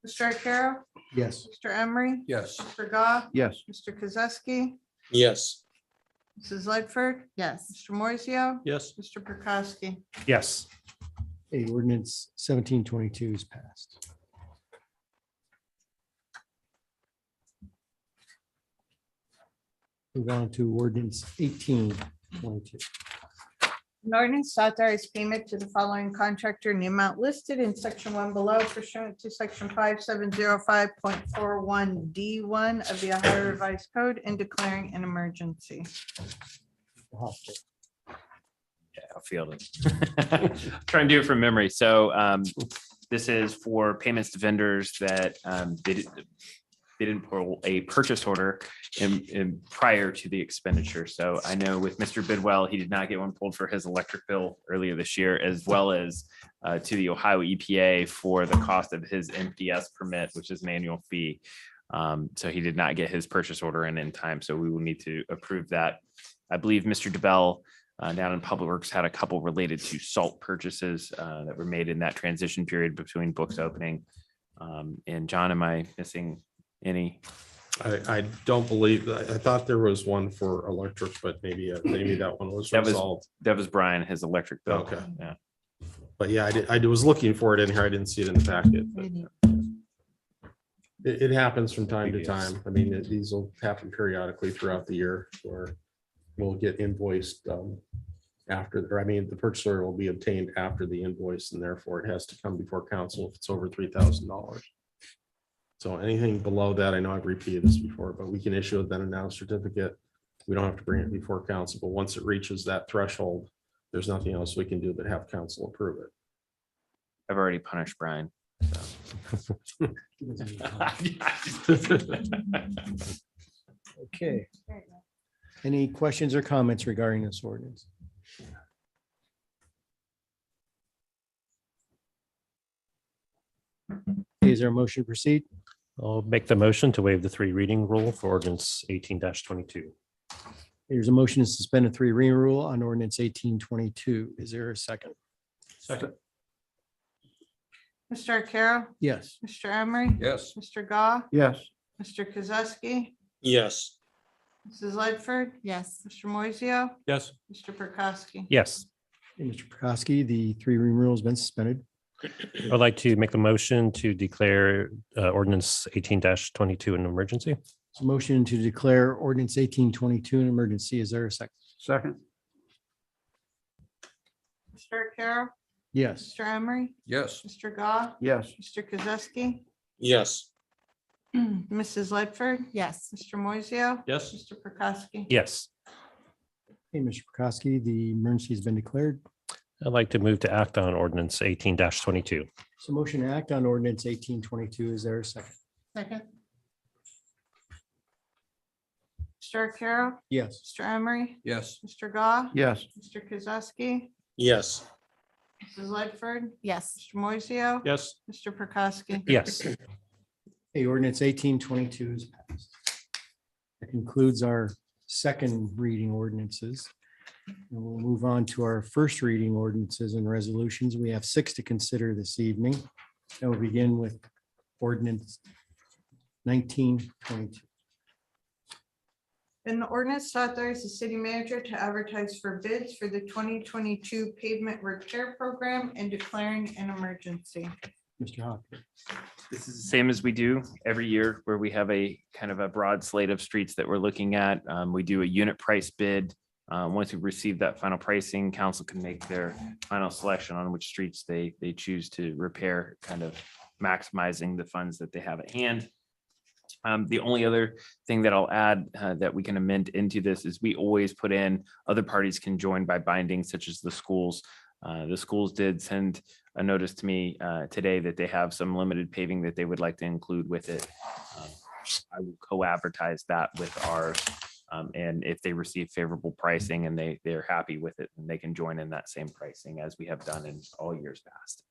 Mr. Carroll, Yes. Mr. Emery, Yes. Mr. Goff, Yes. Mr. Kozowski, Yes. Mrs. Lightford, Yes. Mr. Moiseo, Yes. Mr. Prokowski. Yes. A ordinance 1722 is passed. Move on to ordinance 1822. An ordinance to authorize payment to the following contractor in the amount listed in section 1 below pursuant to section 5705.41D1 of the Ohio Revised Code and declaring an emergency. Yeah, I'll field it. Try and do it from memory. So this is for payments to vendors that they didn't pull a purchase order in prior to the expenditure. So I know with Mr. Bidwell, he did not get one pulled for his electric bill earlier this year, as well as to the Ohio EPA for the cost of his MPS permit, which is an annual fee. So he did not get his purchase order in time. So we will need to approve that. I believe Mr. DeBell down in Public Works had a couple related to salt purchases that were made in that transition period between books opening. And John, am I missing any? I don't believe, I thought there was one for electric, but maybe that one was resolved. That was Brian, his electric bill. Okay. Yeah. But yeah, I was looking for it in here. I didn't see it in the packet. But it happens from time to time. I mean, these will happen periodically throughout the year where we'll get invoiced after, or I mean, the purchase order will be obtained after the invoice, and therefore it has to come before council if it's over $3,000. So anything below that, I know I've repeated this before, but we can issue a then and now certificate. We don't have to bring it before council, but once it reaches that threshold, there's nothing else we can do but have council approve it. I've already punished Brian. Okay. Any questions or comments regarding this ordinance? Is there a motion to proceed? I'll make the motion to waive the 3 reading rule for ordinance 18-22. There's a motion to suspend a 3 reading rule on ordinance 1822. Is there a second? Second. Mr. Arcaro? Yes. Mr. Emery? Yes. Mr. Goff? Yes. Mr. Kozowski? Yes. Mrs. Ledford? Yes. Mr. Moiseo? Yes. Mr. Prokowski? Yes, Hey, Mr. Prokowski, the 3 reading rule has been suspended. I'd like to make the motion to declare ordinance 18-22 an emergency. So motion to declare ordinance 1822 an emergency. Is there a second? Second. Mr. Arcaro? Yes. Mr. Emery? Yes. Mr. Goff? Yes. Mr. Kozowski? Yes. Mrs. Ledford? Yes. Mr. Moiseo? Yes. Mr. Prokowski? Yes, Hey, Mr. Prokowski, the emergency has been declared. I'd like to move to act on ordinance 18-22. So motion to act on ordinance 1822. Is there a second? Second. Mr. Arcaro? Yes. Mr. Emery? Yes. Mr. Goff? Yes. Mr. Kozowski? Yes. Mrs. Ledford? Yes. Mr. Moiseo? Yes. Mr. Prokowski? Yes, Hey, ordinance 1822 is passed. That concludes our second reading ordinances. And we'll move on to our first reading ordinances and resolutions. We have 6 to consider this evening. And we'll begin with ordinance 1922. An ordinance to authorize the city manager to advertise for bids for the 2022 pavement repair program and declaring an emergency. Mr. Hopkins. This is the same as we do every year where we have a kind of a broad slate of streets that we're looking at. We do a unit price bid. Once we receive that final pricing, council can make their final selection on which streets they choose to repair, kind of maximizing the funds that they have at hand. The only other thing that I'll add that we can amend into this is we always put in other parties can join by binding, such as the schools. The schools did send a notice to me today that they have some limited paving that they would like to include with it. I will co-advertise that with ours. And if they receive favorable pricing and they're happy with it, then they can join in that same pricing as we have done in all years past.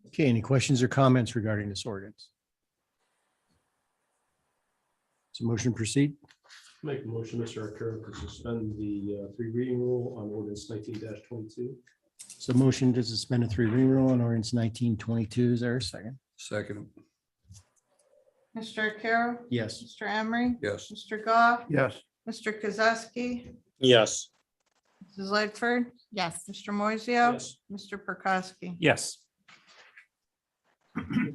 Okay, any questions or comments regarding this ordinance? So motion proceed. Make a motion, Mr. Arcaro, to suspend the 3 reading rule on ordinance 19-22. So motion to suspend a 3 reading rule on ordinance 1922. Is there a second? Second. Mr. Arcaro? Yes. Mr. Emery? Yes. Mr. Goff? Yes. Mr. Kozowski? Yes. Mrs. Ledford? Yes. Mr. Moiseo? Yes. Mr. Prokowski? yes,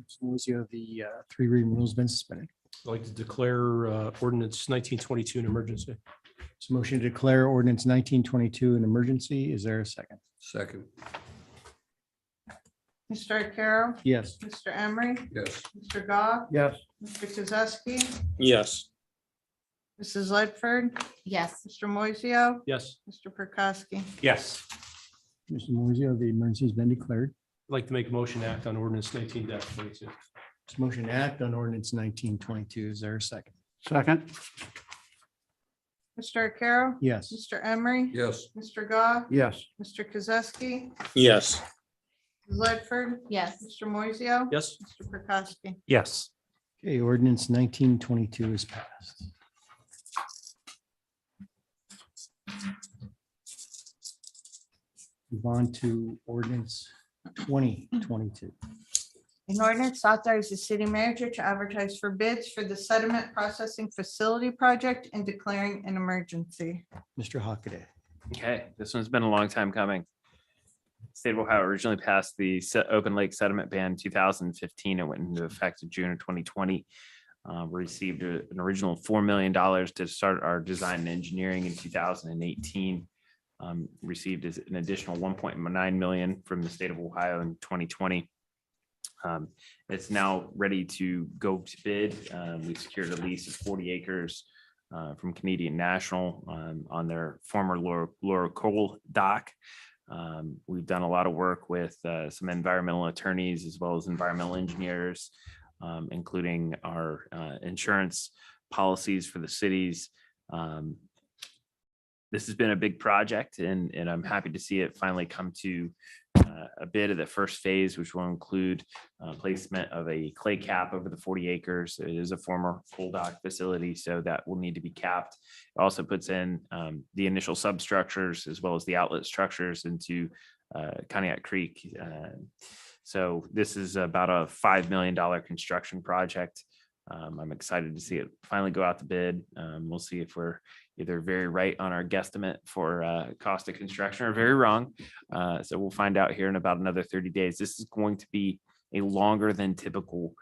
So the 3 reading rule has been suspended. I'd like to declare ordinance 1922 an emergency. So motion to declare ordinance 1922 an emergency. Is there a second? Second. Mr. Arcaro? Yes. Mr. Emery? Yes. Mr. Goff? Yes. Mr. Kozowski? Yes. Mrs. Ledford? Yes. Mr. Moiseo? Yes. Mr. Prokowski? yes, Mr. Moiseo, the emergency has been declared. I'd like to make a motion to act on ordinance 19-22. So motion to act on ordinance 1922. Is there a second? Second. Mr. Arcaro? Yes. Mr. Emery? Yes. Mr. Goff? Yes. Mr. Kozowski? Yes. Mrs. Ledford? Yes. Mr. Moiseo? Yes. Mr. Prokowski? yes, Okay, ordinance 1922 is passed. Move on to ordinance 2022. An ordinance authorizes the city manager to advertise for bids for the sediment processing facility project and declaring an emergency. Mr. Hockaday. Okay, this one's been a long time coming. State of Ohio originally passed the open lake sediment ban in 2015. It went into effect in June of 2020. Received an original $4 million to start our design and engineering in 2018. Received an additional 1.9 million from the state of Ohio in 2020. It's now ready to go to bid. We secured a lease of 40 acres from Canadian National on their former Laura Cole dock. We've done a lot of work with some environmental attorneys as well as environmental engineers, including our insurance policies for the cities. This has been a big project, and I'm happy to see it finally come to a bit of the first phase, which will include placement of a clay cap over the 40 acres. It is a former coal dock facility, so that will need to be capped. It also puts in the initial substructures as well as the outlet structures into Conneaut Creek. So this is about a $5 million construction project. I'm excited to see it finally go out to bid. We'll see if we're either very right on our guesstimate for cost of construction or very wrong. So we'll find out here in about another 30 days. This is going to be a longer than typical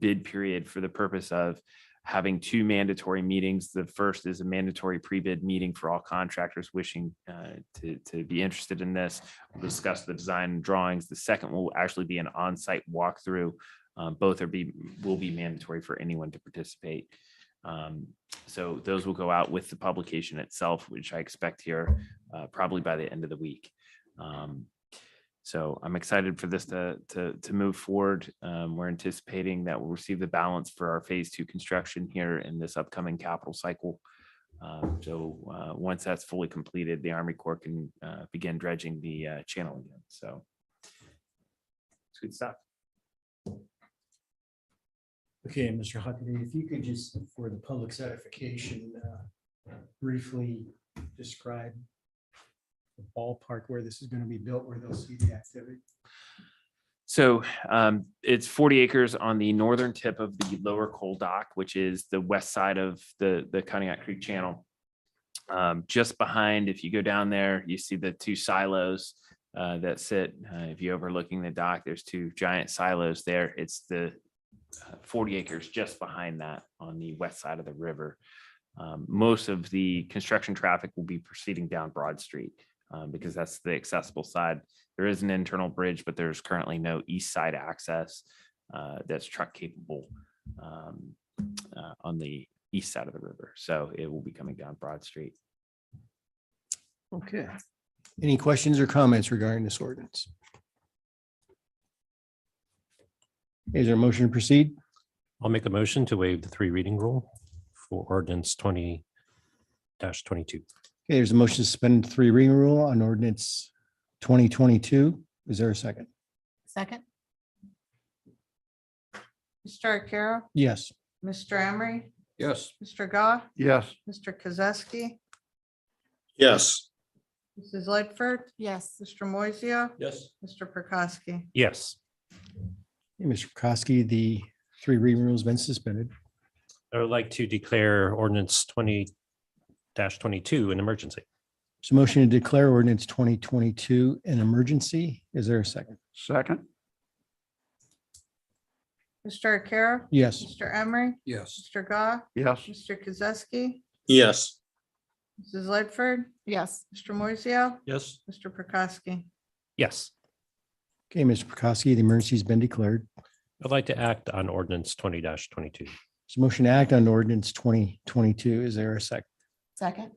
bid period for the purpose of having two mandatory meetings. The first is a mandatory pre-bid meeting for all contractors wishing to be interested in this. We'll discuss the design and drawings. The second will actually be an on-site walkthrough. Both will be mandatory for anyone to participate. So those will go out with the publication itself, which I expect here probably by the end of the week. So I'm excited for this to move forward. We're anticipating that we'll receive the balance for our phase 2 construction here in this upcoming capital cycle. So once that's fully completed, the Army Corps can begin dredging the channel again. So it's good stuff. Okay, Mr. Huckabee, if you could just, for the public's edification, briefly describe the ballpark where this is going to be built, where they'll see the activity. So it's 40 acres on the northern tip of the lower coal dock, which is the west side of the Conneaut Creek Channel. Just behind, if you go down there, you see the two silos that sit. If you're overlooking the dock, there's two giant silos there. It's the 40 acres just behind that on the west side of the river. Most of the construction traffic will be proceeding down Broad Street because that's the accessible side. There is an internal bridge, but there's currently no east side access that's truck capable on the east side of the river. So it will be coming down Broad Street. Okay. Any questions or comments regarding this ordinance? Is there a motion to proceed? I'll make a motion to waive the 3 reading rule for ordinance 20-22. Okay, there's a motion to suspend the 3 reading rule on ordinance 2022. Is there a second? Second? Mr. Arcaro? Yes. Mr. Emery? Yes. Mr. Goff? Yes. Mr. Kozowski? yes, Mrs. Lightford? Yes. Mr. Moiseo? Yes. Mr. Prokowski? Yes, Hey, Mr. Prokowski, the 3 reading rule has been suspended. I would like to declare ordinance 20-22 an emergency. So motion to declare ordinance 2022 an emergency. Is there a second? Second. Mr. Arcaro? Yes. Mr. Emery? Yes. Mr. Goff? Yes. Mr. Kozowski? yes, Mrs. Lightford? Yes. Mr. Moiseo? Yes. Mr. Prokowski? Yes, Okay, Mr. Prokowski, the emergency has been declared. I'd like to act on ordinance 20-22. So motion to act on ordinance 2022. Is there a second? Second?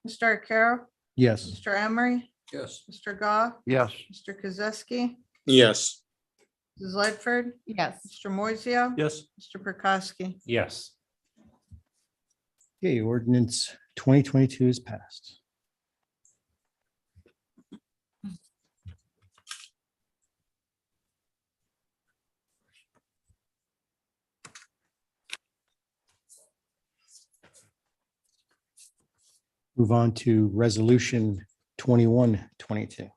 Mr. Arcaro? Yes. Mr. Emery? Yes. Mr. Goff? Yes. Mr. Kozowski? yes, Mrs. Lightford? Yes. Mr. Moiseo? Yes. Mr. Prokowski? Yes, Okay, ordinance 2022 is passed. Move on to resolution 2122.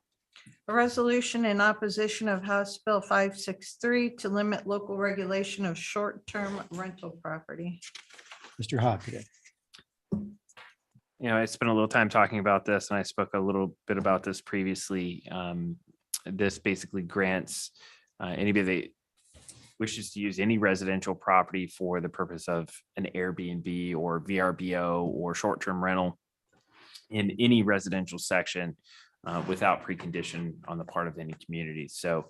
A resolution in opposition of House Bill 563 to limit local regulation of short-term rental property. Mr. Hockaday. I spent a little time talking about this, and I spoke a little bit about this previously. This basically grants anybody wishes to use any residential property for the purpose of an Airbnb or VRBO or short-term rental in any residential section without precondition on the part of any community. So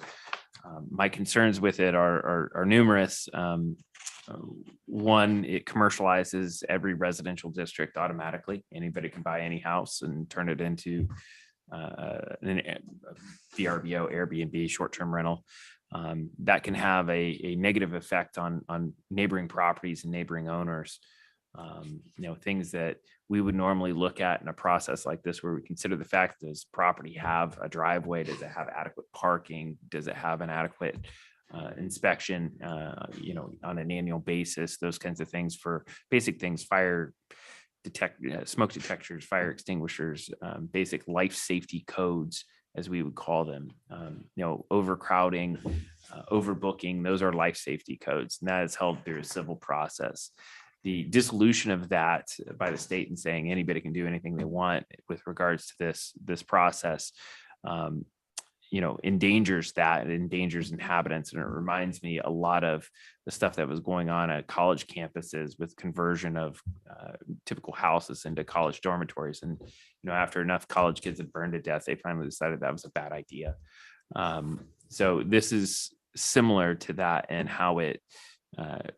my concerns with it are numerous. One, it commercializes every residential district automatically. Anybody can buy any house and turn it into an VRBO, Airbnb, short-term rental. That can have a negative effect on neighboring properties and neighboring owners. Things that we would normally look at in a process like this, where we consider the fact, does property have a driveway? Does it have adequate parking? Does it have an adequate inspection, on an annual basis? Those kinds of things, for basic things, smoke detectors, fire extinguishers, basic life safety codes, as we would call them. Overcrowding, overbooking, those are life safety codes, and that is held through a civil process. The dissolution of that by the state and saying anybody can do anything they want with regards to this process, endangers that. It endangers inhabitants. And it reminds me a lot of the stuff that was going on at college campuses with conversion of typical houses into college dormitories. And, after enough college kids had burned to death, they finally decided that was a bad idea. So this is similar to that, and how it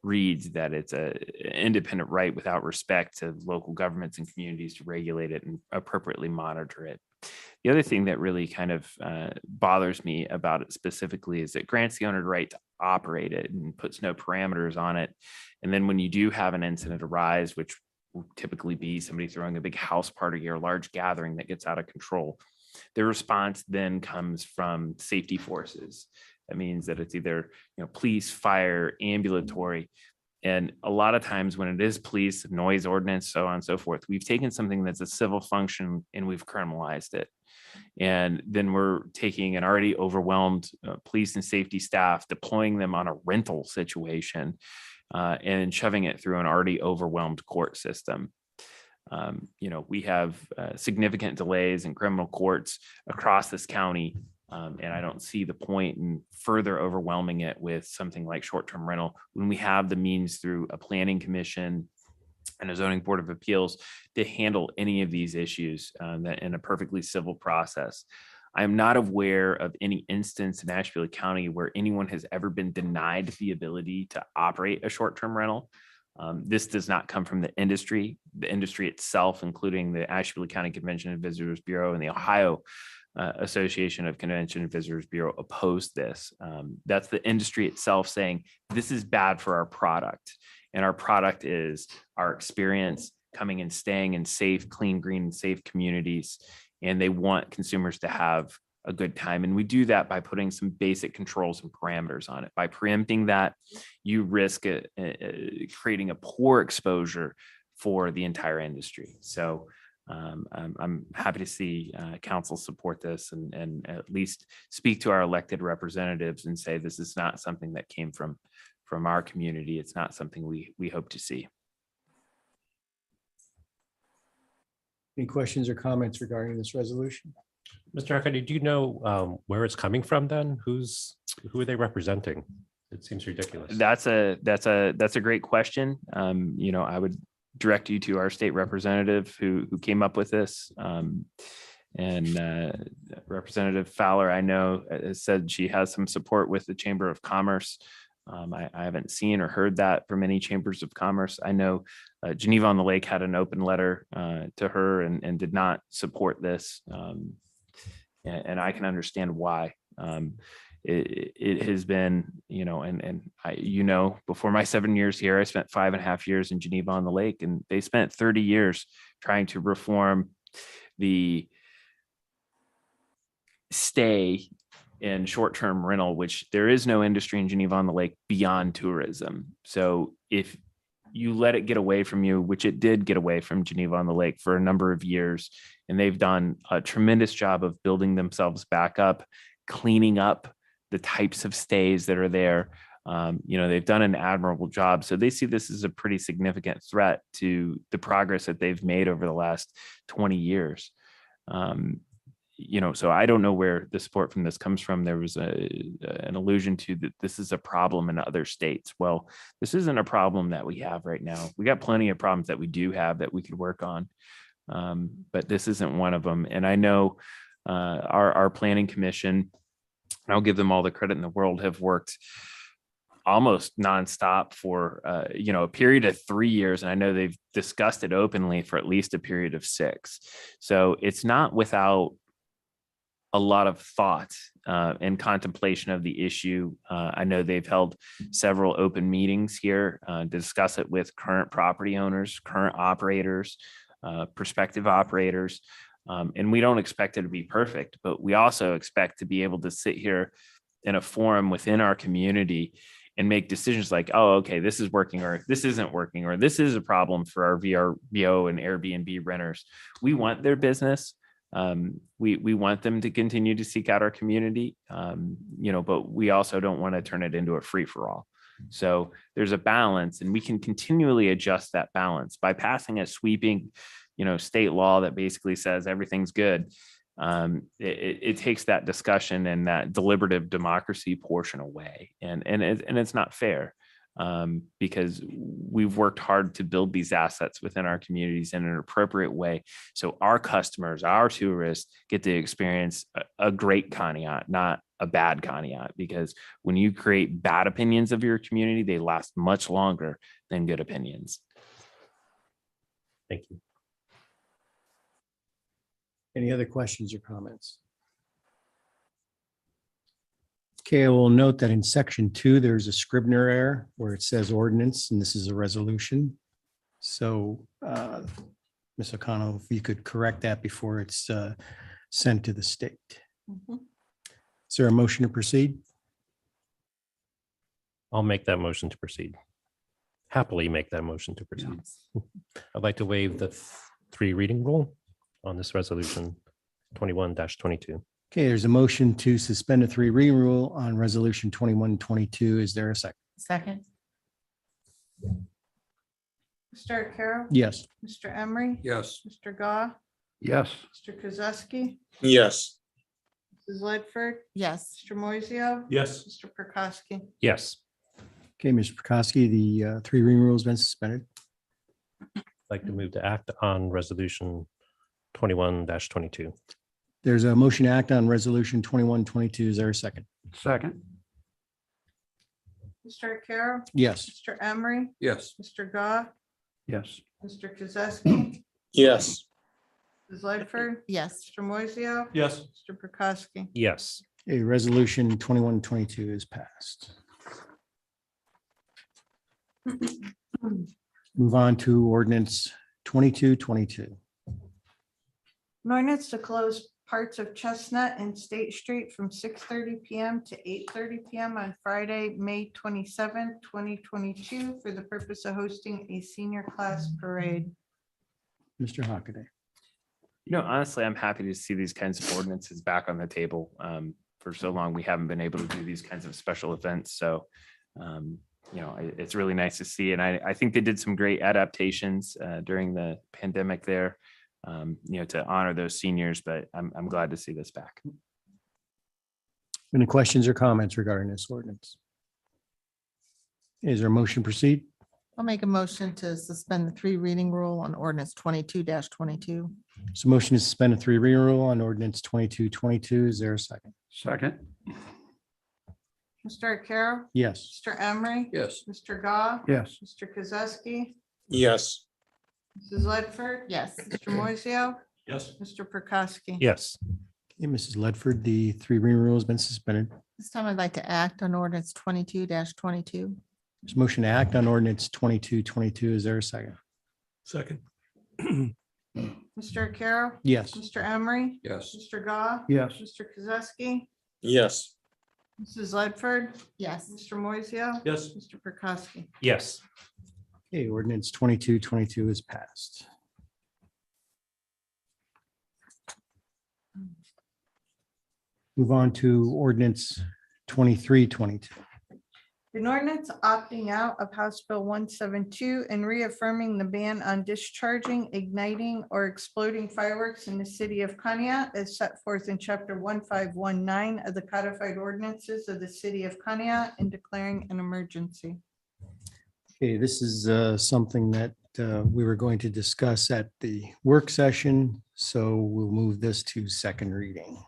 reads that it's an independent right without respect to local governments and communities to regulate it and appropriately monitor it. The other thing that really kind of bothers me about it specifically is it grants the owner the right to operate it and puts no parameters on it. And then when you do have an incident arise, which will typically be somebody throwing a big house party or a large gathering that gets out of control, the response then comes from safety forces. That means that it's either police, fire, ambulatory. And a lot of times when it is police, noise ordinance, so on and so forth, we've taken something that's a civil function and we've criminalized it. And then we're taking an already overwhelmed police and safety staff, deploying them on a rental situation, and shoving it through an already overwhelmed court system. We have significant delays in criminal courts across this county. And I don't see the point in further overwhelming it with something like short-term rental when we have the means through a planning commission and a zoning board of appeals to handle any of these issues in a perfectly civil process. I am not aware of any instance in Asheville County where anyone has ever been denied the ability to operate a short-term rental. This does not come from the industry. The industry itself, including the Asheville County Convention and Visitors Bureau and the Ohio Association of Convention and Visitors Bureau, opposed this. That's the industry itself saying this is bad for our product. And our product is our experience coming and staying in safe, clean, green, and safe communities. And they want consumers to have a good time. And we do that by putting some basic controls and parameters on it. By preempting that, you risk creating a poor exposure for the entire industry. So I'm happy to see council support this and at least speak to our elected representatives and say this is not something that came from our community. It's not something we hope to see. Any questions or comments regarding this resolution? Mr. Huckabee, do you know where it's coming from then? Who are they representing? It seems ridiculous. That's a great question. I would direct you to our state representative who came up with this. And Representative Fowler, I know, has said she has some support with the Chamber of Commerce. I haven't seen or heard that from any chambers of commerce. I know Geneva on the Lake had an open letter to her and did not support this. And I can understand why. It has been, before my 7 years here, I spent 5.5 years in Geneva on the Lake, and they spent 30 years trying to reform the stay in short-term rental, which there is no industry in Geneva on the Lake beyond tourism. So if you let it get away from you, which it did get away from Geneva on the Lake for a number of years, and they've done a tremendous job of building themselves back up, cleaning up the types of stays that are there. They've done an admirable job. So they see this as a pretty significant threat to the progress that they've made over the last 20 years. so I don't know where the support from this comes from. There was an allusion to that this is a problem in other states. Well, this isn't a problem that we have right now. We got plenty of problems that we do have that we could work on. But this isn't one of them. And I know our planning commission, and I'll give them all the credit in the world, have worked almost nonstop for a period of 3 years. And I know they've discussed it openly for at least a period of 6. So it's not without a lot of thought and contemplation of the issue. I know they've held several open meetings here to discuss it with current property owners, current operators, prospective operators. And we don't expect it to be perfect, but we also expect to be able to sit here in a forum within our community and make decisions like, oh, okay, this is working, or this isn't working, or this is a problem for our VRBO and Airbnb renters. We want their business. We want them to continue to seek out our community, but we also don't want to turn it into a free for all. So there's a balance, and we can continually adjust that balance by passing a sweeping, state law that basically says everything's good. It takes that discussion and that deliberative democracy portion away, and it's not fair. Because we've worked hard to build these assets within our communities in an appropriate way. So our customers, our tourists get to experience a great Conneaut, not a bad Conneaut, because when you create bad opinions of your community, they last much longer than good opinions. Thank you. Any other questions or comments? Okay, I will note that in section 2, there's a Scribner error where it says ordinance, and this is a resolution. So, Ms. O'Connell, if you could correct that before it's sent to the state. Mhm. Is there a motion to proceed? I'll make that motion to proceed. Happily make that motion to proceed. I'd like to waive the 3 reading rule on this resolution 21-22. Okay, there's a motion to suspend a 3 reading rule on resolution 2122. Is there a second? Second. Mr. Arcaro? Yes. Mr. Emery? Yes. Mr. Goff? Yes. Mr. Kozowski? Yes. Mrs. Ledford? Yes. Mr. Moiseo? Yes. Mr. Prokowski? Yes, Okay, Mr. Prokowski, the 3 reading rule has been suspended. I'd like to move to act on resolution 21-22. There's a motion to act on resolution 2122. Is there a second? Second. Mr. Arcaro? Yes. Mr. Emery? Yes. Mr. Goff? Yes. Mr. Kozowski? Yes. Mrs. Ledford? Yes. Mr. Moiseo? Yes. Mr. Prokowski? Yes, A resolution 2122 is passed. Move on to ordinance 2222. An ordinance to close parts of Chestnut and State Street from 6:30 PM to 8:30 PM on Friday, May 27th, 2022 for the purpose of hosting a senior class parade. Mr. Hockaday. Honestly, I'm happy to see these kinds of ordinances back on the table. For so long, we haven't been able to do these kinds of special events. So, it's really nice to see. And I think they did some great adaptations during the pandemic there, to honor those seniors. But I'm glad to see this back. Any questions or comments regarding this ordinance? Is there a motion to proceed? I'll make a motion to suspend the 3 reading rule on ordinance 22-22. So motion to suspend a 3 reading rule on ordinance 2222. Is there a second? Second. Mr. Arcaro? Yes. Mr. Emery? Yes. Mr. Goff? Yes. Mr. Kozowski? Yes. Mrs. Ledford? Yes. Mr. Moiseo? Yes. Mr. Prokowski? yes, Okay, Mrs. Ledford, the 3 reading rule has been suspended. This time I'd like to act on ordinance 22-22. There's a motion to act on ordinance 2222. Is there a second? Second. Mr. Arcaro? Yes. Mr. Emery? Yes. Mr. Goff? Yes. Mr. Kozowski? Yes. Mrs. Ledford? Yes. Mr. Moiseo? Yes. Mr. Prokowski? yes, Okay, ordinance 2222 is passed. Move on to ordinance 2322. An ordinance opting out of House Bill 172 and reaffirming the ban on discharging, igniting, or exploding fireworks in the city of Conneaut as set forth in chapter 1519 of the codified ordinances of the city of Conneaut and declaring an emergency. Okay, this is something that we were going to discuss at the work session, so we'll move this to second reading.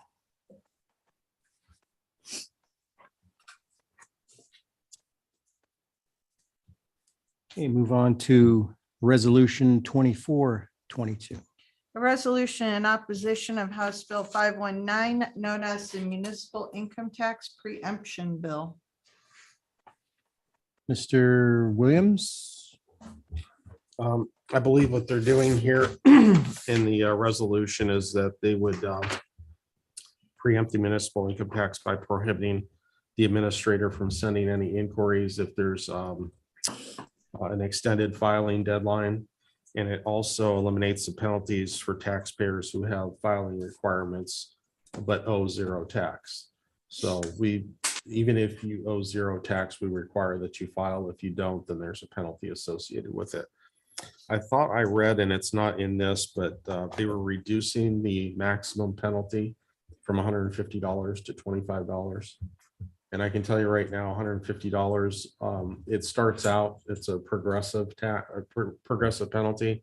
Okay, move on to resolution 2422. A resolution in opposition of House Bill 519, known as the Municipal Income Tax Preemption Bill. Mr. Williams? I believe what they're doing here in the resolution is that they would preempt the municipal income tax by prohibiting the administrator from sending any inquiries if there's an extended filing deadline. And it also eliminates the penalties for taxpayers who have filing requirements but owe zero tax. So even if you owe zero tax, we require that you file. If you don't, then there's a penalty associated with it. I thought I read, and it's not in this, but they were reducing the maximum penalty from $150 to $25. And I can tell you right now, $150, it starts out, it's a progressive progressive penalty.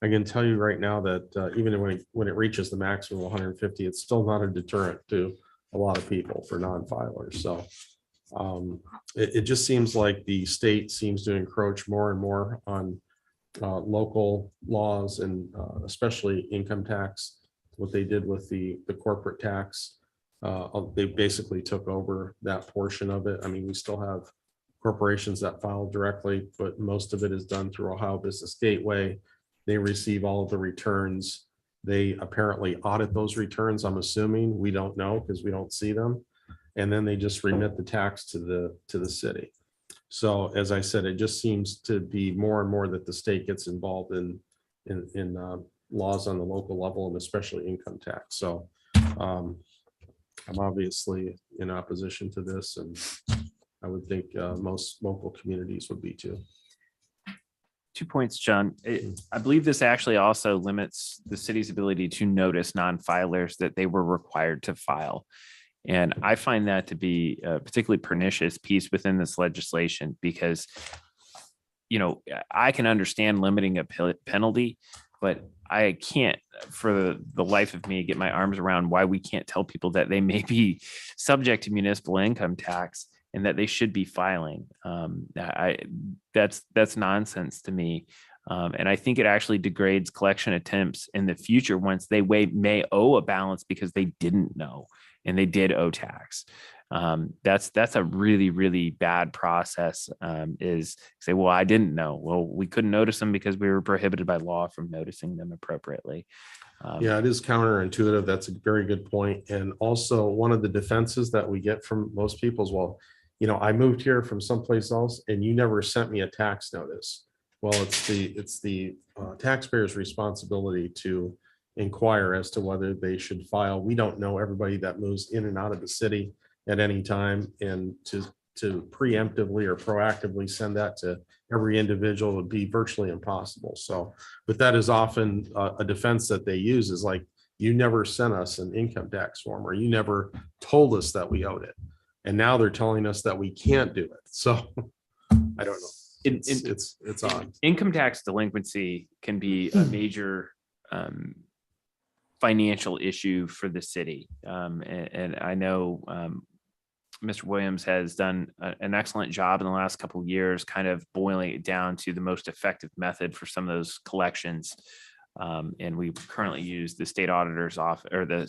I can tell you right now that even when it reaches the maximum of 150, it's still not a deterrent to a lot of people for non-filers. So it just seems like the state seems to encroach more and more on local laws and especially income tax. What they did with the corporate tax, they basically took over that portion of it. I mean, we still have corporations that file directly, but most of it is done through Ohio Business Gateway. They receive all of the returns. They apparently audit those returns, I'm assuming. We don't know because we don't see them. And then they just remit the tax to the city. So as I said, it just seems to be more and more that the state gets involved in laws on the local level and especially income tax. So I'm obviously in opposition to this, and I would think most local communities would be too. 2 points, John. I believe this actually also limits the city's ability to notice non-filers that they were required to file. And I find that to be a particularly pernicious piece within this legislation because, you know, I can understand limiting a penalty, but I can't for the life of me get my arms around why we can't tell people that they may be subject to municipal income tax and that they should be filing. That's nonsense to me. And I think it actually degrades collection attempts in the future once they may owe a balance because they didn't know and they did owe tax. That's a really, really bad process, is say, well, I didn't know. Well, we couldn't notice them because we were prohibited by law from noticing them appropriately. Yeah, it is counterintuitive. That's a very good point. And also one of the defenses that we get from most people is, well, you know, I moved here from someplace else and you never sent me a tax notice. Well, it's the taxpayer's responsibility to inquire as to whether they should file. We don't know everybody that moves in and out of the city at any time, and to preemptively or proactively send that to every individual would be virtually impossible. So, but that is often a defense that they use is like, you never sent us an income tax form, or you never told us that we owed it. And now they're telling us that we can't do it. So I don't know. It's odd. Income tax delinquency can be a major financial issue for the city. And I know Mr. Williams has done an excellent job in the last couple of years, kind of boiling it down to the most effective method for some of those collections. And we currently use the state auditor's office, or the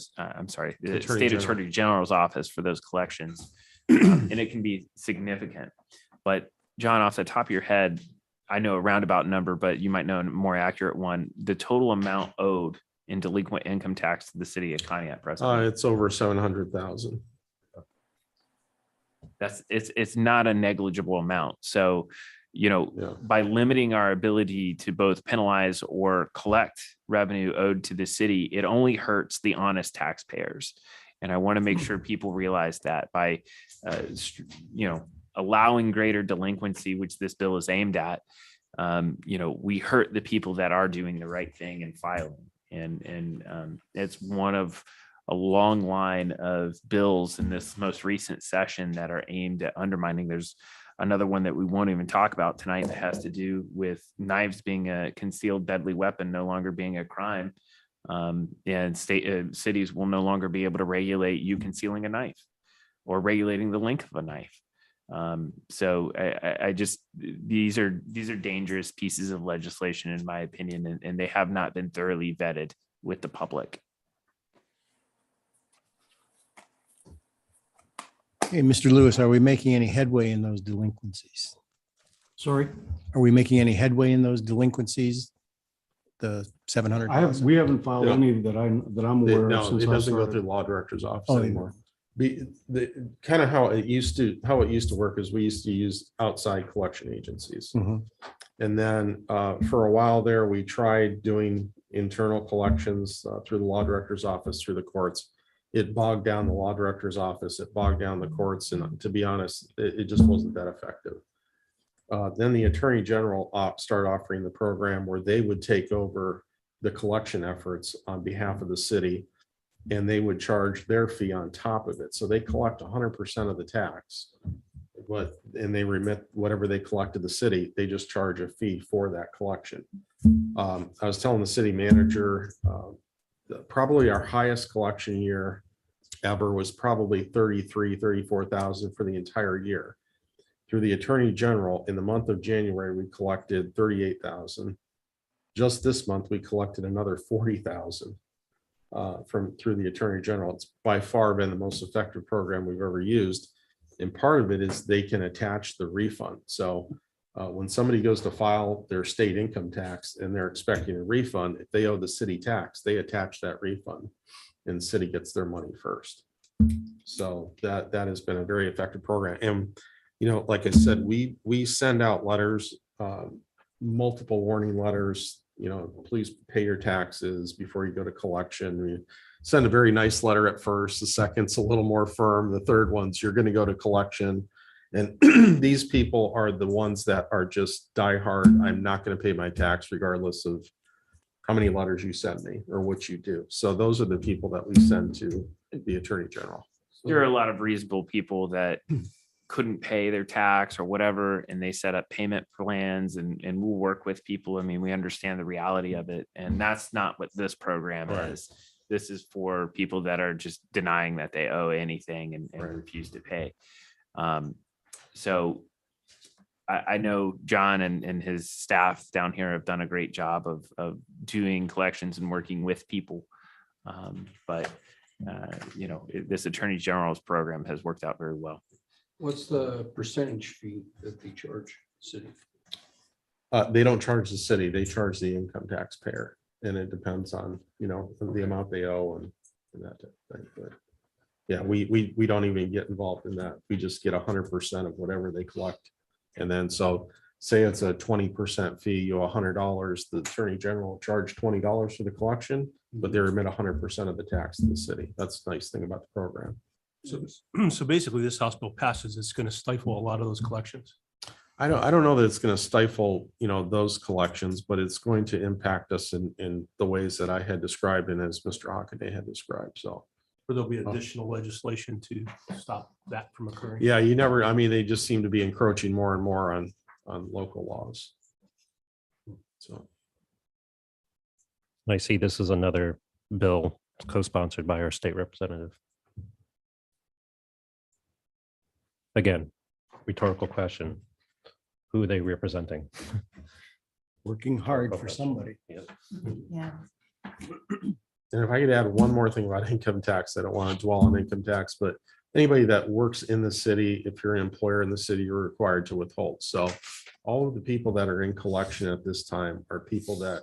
state attorney general's office for those collections. And it can be significant. But John, off the top of your head, I know a roundabout number, but you might know a more accurate one. The total amount owed in delinquent income tax to the city of Conneaut presently. It's over 700,000. It's not a negligible amount. So, you know, Yeah. by limiting our ability to both penalize or collect revenue owed to the city, it only hurts the honest taxpayers. And I want to make sure people realize that by, allowing greater delinquency, which this bill is aimed at, we hurt the people that are doing the right thing and filing. And it's one of a long line of bills in this most recent session that are aimed at undermining. There's another one that we won't even talk about tonight that has to do with knives being a concealed deadly weapon, no longer being a crime. And cities will no longer be able to regulate you concealing a knife or regulating the length of a knife. So these are dangerous pieces of legislation, in my opinion, and they have not been thoroughly vetted with the public. Hey, Mr. Lewis, are we making any headway in those delinquencies? Sorry, Are we making any headway in those delinquencies? The 700? we haven't filed No. any that I'm aware of. No, since it I doesn't go started. through the law director's office Oh, anymore. The kind of how it used to work is we used to use outside collection agencies. Mhm. And then for a while there, we tried doing internal collections through the law director's office, through the courts. It bogged down the law director's office, it bogged down the courts, and to be honest, it just wasn't that effective. Then the attorney general started offering the program where they would take over the collection efforts on behalf of the city, and they would charge their fee on top of it. So they collect 100% of the tax, and they remit whatever they collect to the city. They just charge a fee for that collection. I was telling the city manager, probably our highest collection year ever was probably 34,000 for the entire year. Through the attorney general, in the month of January, we collected 38,000. Just this month, we collected another 40,000 through the attorney general. It's by far been the most effective program we've ever used. And part of it is they can attach the refund. So when somebody goes to file their state income tax and they're expecting a refund, if they owe the city tax, they attach that refund and the city gets their money first. So that has been a very effective program. And, like I said, we send out letters, multiple warning letters, please pay your taxes before you go to collection. We send a very nice letter at first. The second's a little more firm. The third one's you're going to go to collection. And these people are the ones that are just diehard. I'm not going to pay my tax regardless of how many letters you send me or what you do. So those are the people that we send to the attorney general. There are a lot of reasonable people that couldn't pay their tax or whatever, and they set up payment plans and we'll work with people. I mean, we understand the reality of it, and that's not what this program is. This is for people that are just denying that they owe anything and refuse to pay. So I know John and his staff down here have done a great job of doing collections and working with people. But this attorney general's program has worked out very well. What's the percentage fee that they charge city? They don't charge the city, they charge the income taxpayer. And it depends on, the amount they owe and that type of thing. But yeah, we don't even get involved in that. We just get 100% of whatever they collect. And then, so say it's a 20% fee, you owe $100, the attorney general will charge $20 for the collection, but they remit 100% of the tax to the city. That's the nice thing about the program. So basically, this House bill passes, it's going to stifle a lot of those collections. I don't know that it's going to stifle, those collections, but it's going to impact us in the ways that I had described and as Mr. Hockaday had described. So, Or there'll be additional legislation to stop that from occurring. yeah, they just seem to be encroaching more and more on local laws. So, I see this is another bill co-sponsored by our state representative. Again, rhetorical question. Who are they representing? Working hard for somebody. Yeah. and if I could add one more thing about income tax, I don't want to dwell on income tax, but anybody that works in the city, if you're an employer in the city, you're required to withhold. So all of the people that are in collection at this time are people that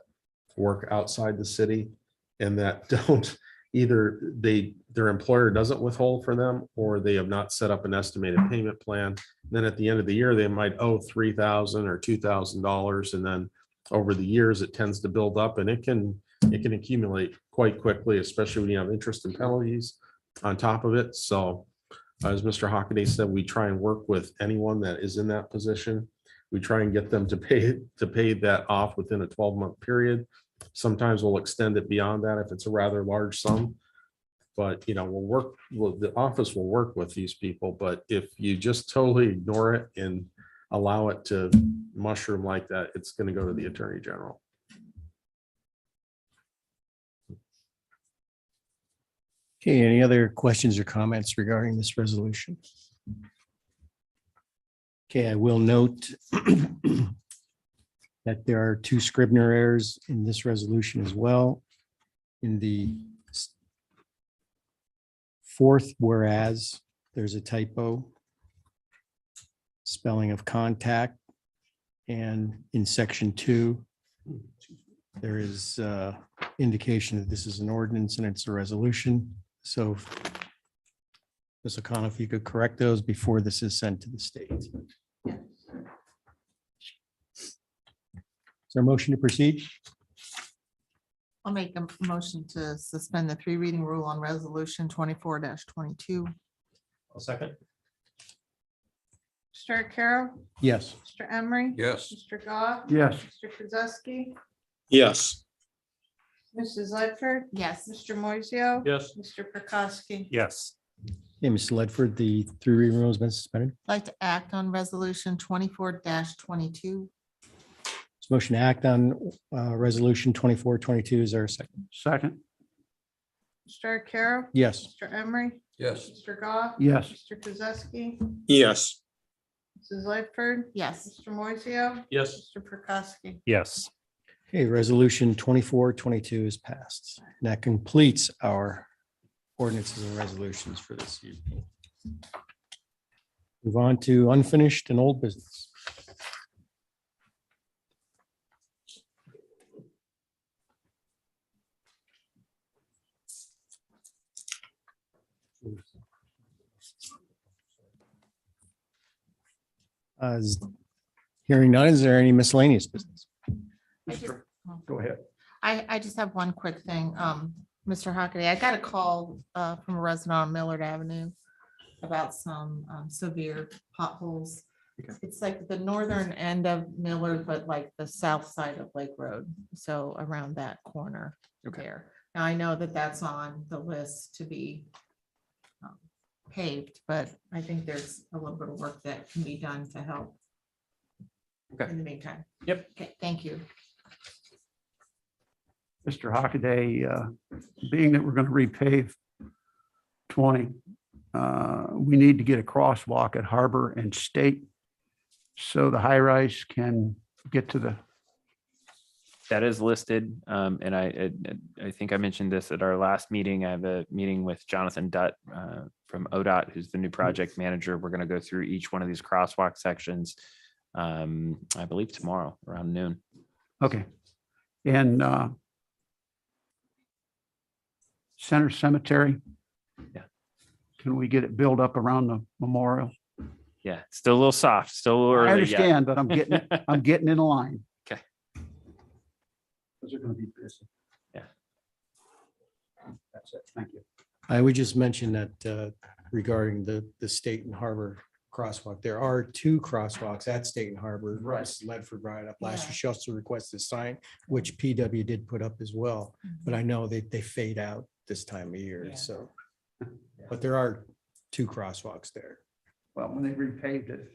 work outside the city and that don't either their employer doesn't withhold for them, or they have not set up an estimated payment plan. Then at the end of the year, they might owe $3,000 or $2,000. And then over the years, it tends to build up and it can accumulate quite quickly, especially when you have interest and penalties on top of it. So As Mr. Hockaday said, we try and work with anyone that is in that position. We try and get them to pay that off within a 12-month period. Sometimes we'll extend it beyond that if it's a rather large sum. But, the office will work with these people, but if you just totally ignore it and allow it to mushroom like that, it's going to go to the Attorney General. Okay, any other questions or comments regarding this resolution? Okay, I will note that there are 2 Scribner errors in this resolution as well. In the 4th whereas, there's a typo. Spelling of contact. And in section 2, there is indication that this is an ordinance and it's a resolution. So Ms. O'Connell, if you could correct those before this is sent to the state. Is there a motion to proceed? I'll make a motion to suspend the 3 reading rule on resolution 24-22. I'll second. Mr. Arcaro? Yes. Mr. Emery? Yes. Mr. Goff? Yes. Mr. Kozowski? Yes. Mrs. Ledford? Yes. Mr. Moiseo? Yes. Mr. Prokowski? Yes. Hey, Mr. Ledford, the 3 reading rule has been suspended. I'd like to act on resolution 24-22. Motion to act on resolution 2422. Is there a second? Second. Mr. Arcaro? Yes. Mr. Emery? Yes. Mr. Goff? Yes. Mr. Kozowski? Yes. Mrs. Ledford? Yes. Mr. Moiseo? Yes. Mr. Prokowski? Yes. Okay, resolution 2422 is passed. And that completes our ordinances and resolutions for this evening. Move on to unfinished and old business. Hearing none, is there any miscellaneous business? Go ahead. I just have one quick thing. Mr. Hockaday, I got a call from a resident on Millard Avenue about some severe potholes. It's like the northern end of Millard, but like the south side of Lake Road. So around that corner there. Now, I know that that's on the list to be paved, but I think there's a little bit of work that can be done to help. Okay. In the meantime. Yep. Okay, thank you. Mr. Hockaday, being that we're going to repave 20, we need to get a crosswalk at Harbor and State so the high rise can get to the. That is listed, and I think I mentioned this at our last meeting. I have a meeting with Jonathan Dutt from ODOT, who's the new project manager. We're going to go through each one of these crosswalk sections, I believe tomorrow around noon. Okay. And Center Cemetery. Yeah. Can we get it built up around the memorial? Yeah, it's still a little soft, still a little early. I yet. understand, but I'm getting in line. Okay. Because they're going to be busy. Yeah. That's it. Thank you. I would just mention that regarding the State and Harbor crosswalk, there are 2 crosswalks at State and Harbor. Right. Mrs. Ledford brought it up last year. Yeah. She also requested a sign, which PW did put up as well. But I know they fade out this time of year, Yeah. so. But there are 2 crosswalks there. Well, when they repaved it,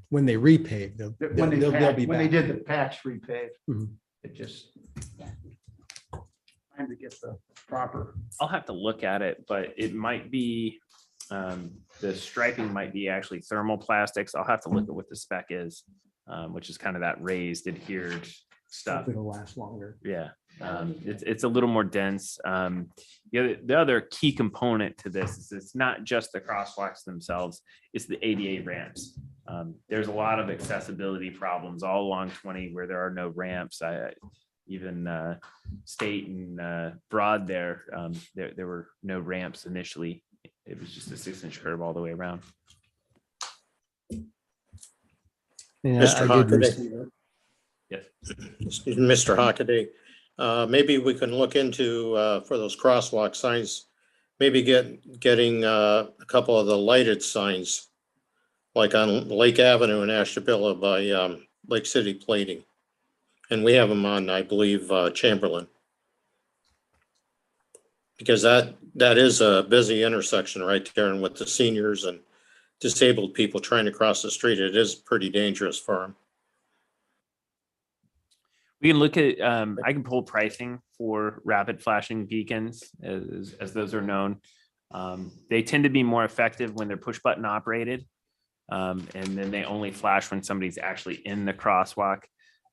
When they repave, when they'll be when they back. did the patch repave, Mhm. it just. Yeah. Time to get the proper. I'll have to look at it, but it might be, the striping might be actually thermoplastics. I'll have to look at what the spec is, which is kind of that raised adhered stuff. It'll last longer. Yeah, it's a little more dense. The other key component to this is it's not just the crosswalks themselves, it's the ADA ramps. There's a lot of accessibility problems all along 20 where there are no ramps. Even State and Broad there were no ramps initially. It was just a 6-inch curve all the way around. Yeah, Mr. I did Hockaday. receive- Yes. Excuse me, Mr. Hockaday. Maybe we can look into, for those crosswalk signs, maybe getting a couple of the lighted signs, like on Lake Avenue in Ashtabula by Lake City Plating. And we have them on, I believe, Chamberlain. Because that is a busy intersection right there, and with the seniors and disabled people trying to cross the street, it is pretty dangerous for them. We can look at, I can pull pricing for rapid flashing beacons as those are known. They tend to be more effective when they're push button operated. And then they only flash when somebody's actually in the crosswalk.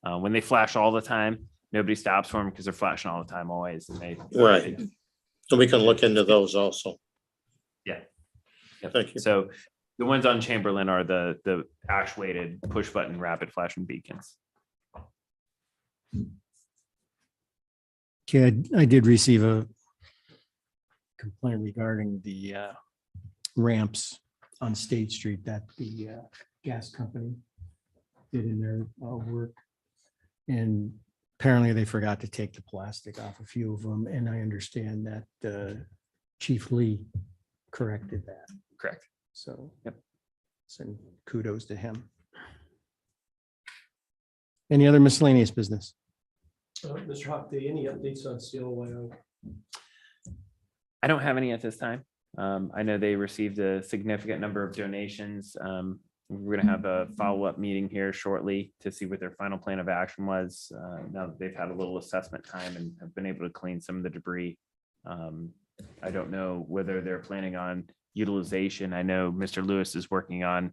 When they flash all the time, nobody stops for them because they're flashing all the time always. And Right. So we can look into those also. Yeah. Yep. Thank you. So the ones on Chamberlain are the actuated push button rapid flashing beacons. Okay, I did receive a complaint regarding the ramps on State Street that the gas company did in their work. And apparently they forgot to take the plastic off a few of them, and I understand that Chief Lee corrected that. Correct. So, Yep. So kudos to him. Any other miscellaneous business? Mr. Hopday, any updates on CLYO? I don't have any at this time. I know they received a significant number of donations. We're going to have a follow-up meeting here shortly to see what their final plan of action was. Now that they've had a little assessment time and have been able to clean some of the debris. I don't know whether they're planning on utilization. I know Mr. Lewis is working on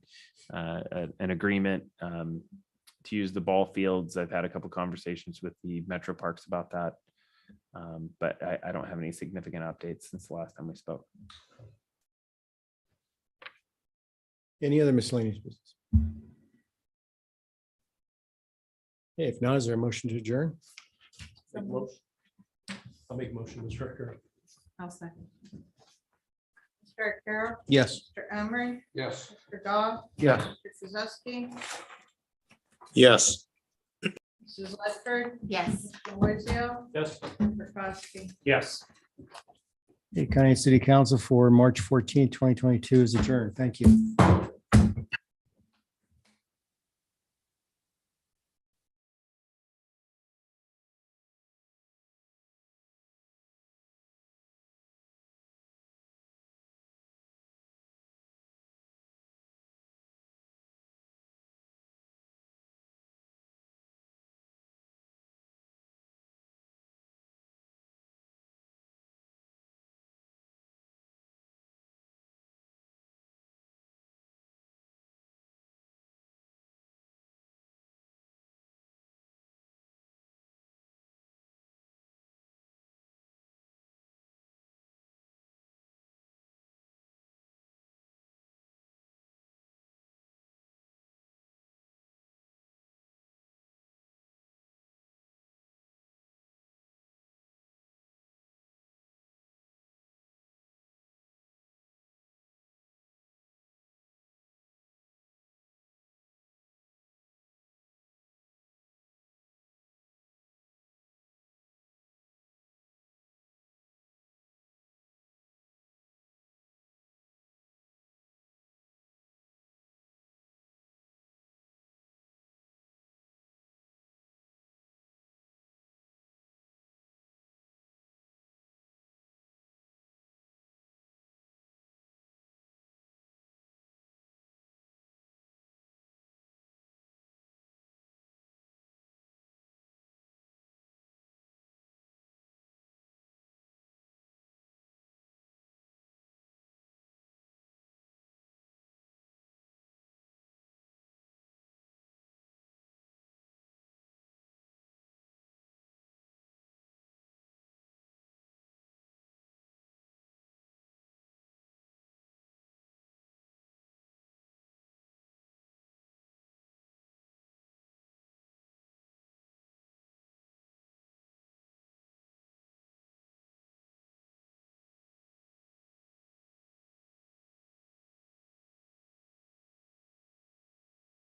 an agreement to use the ball fields. I've had a couple conversations with the Metro Parks about that. But I don't have any significant updates since the last time we spoke. Any other miscellaneous business? Okay, if not, is there a motion to adjourn? I'll make a motion, Mr. Director. I'll second. Mr. Carroll, Yes. Mr. Emery, Yes. Mr. Goff, Yes. Mr. Kozowski, Yes. Mrs. Ledford, Yes. Mr. Moiseo, Yes. Mr. Foskey. Yes. Okay, County City Council for March 14, 2022 is adjourned. Thank you.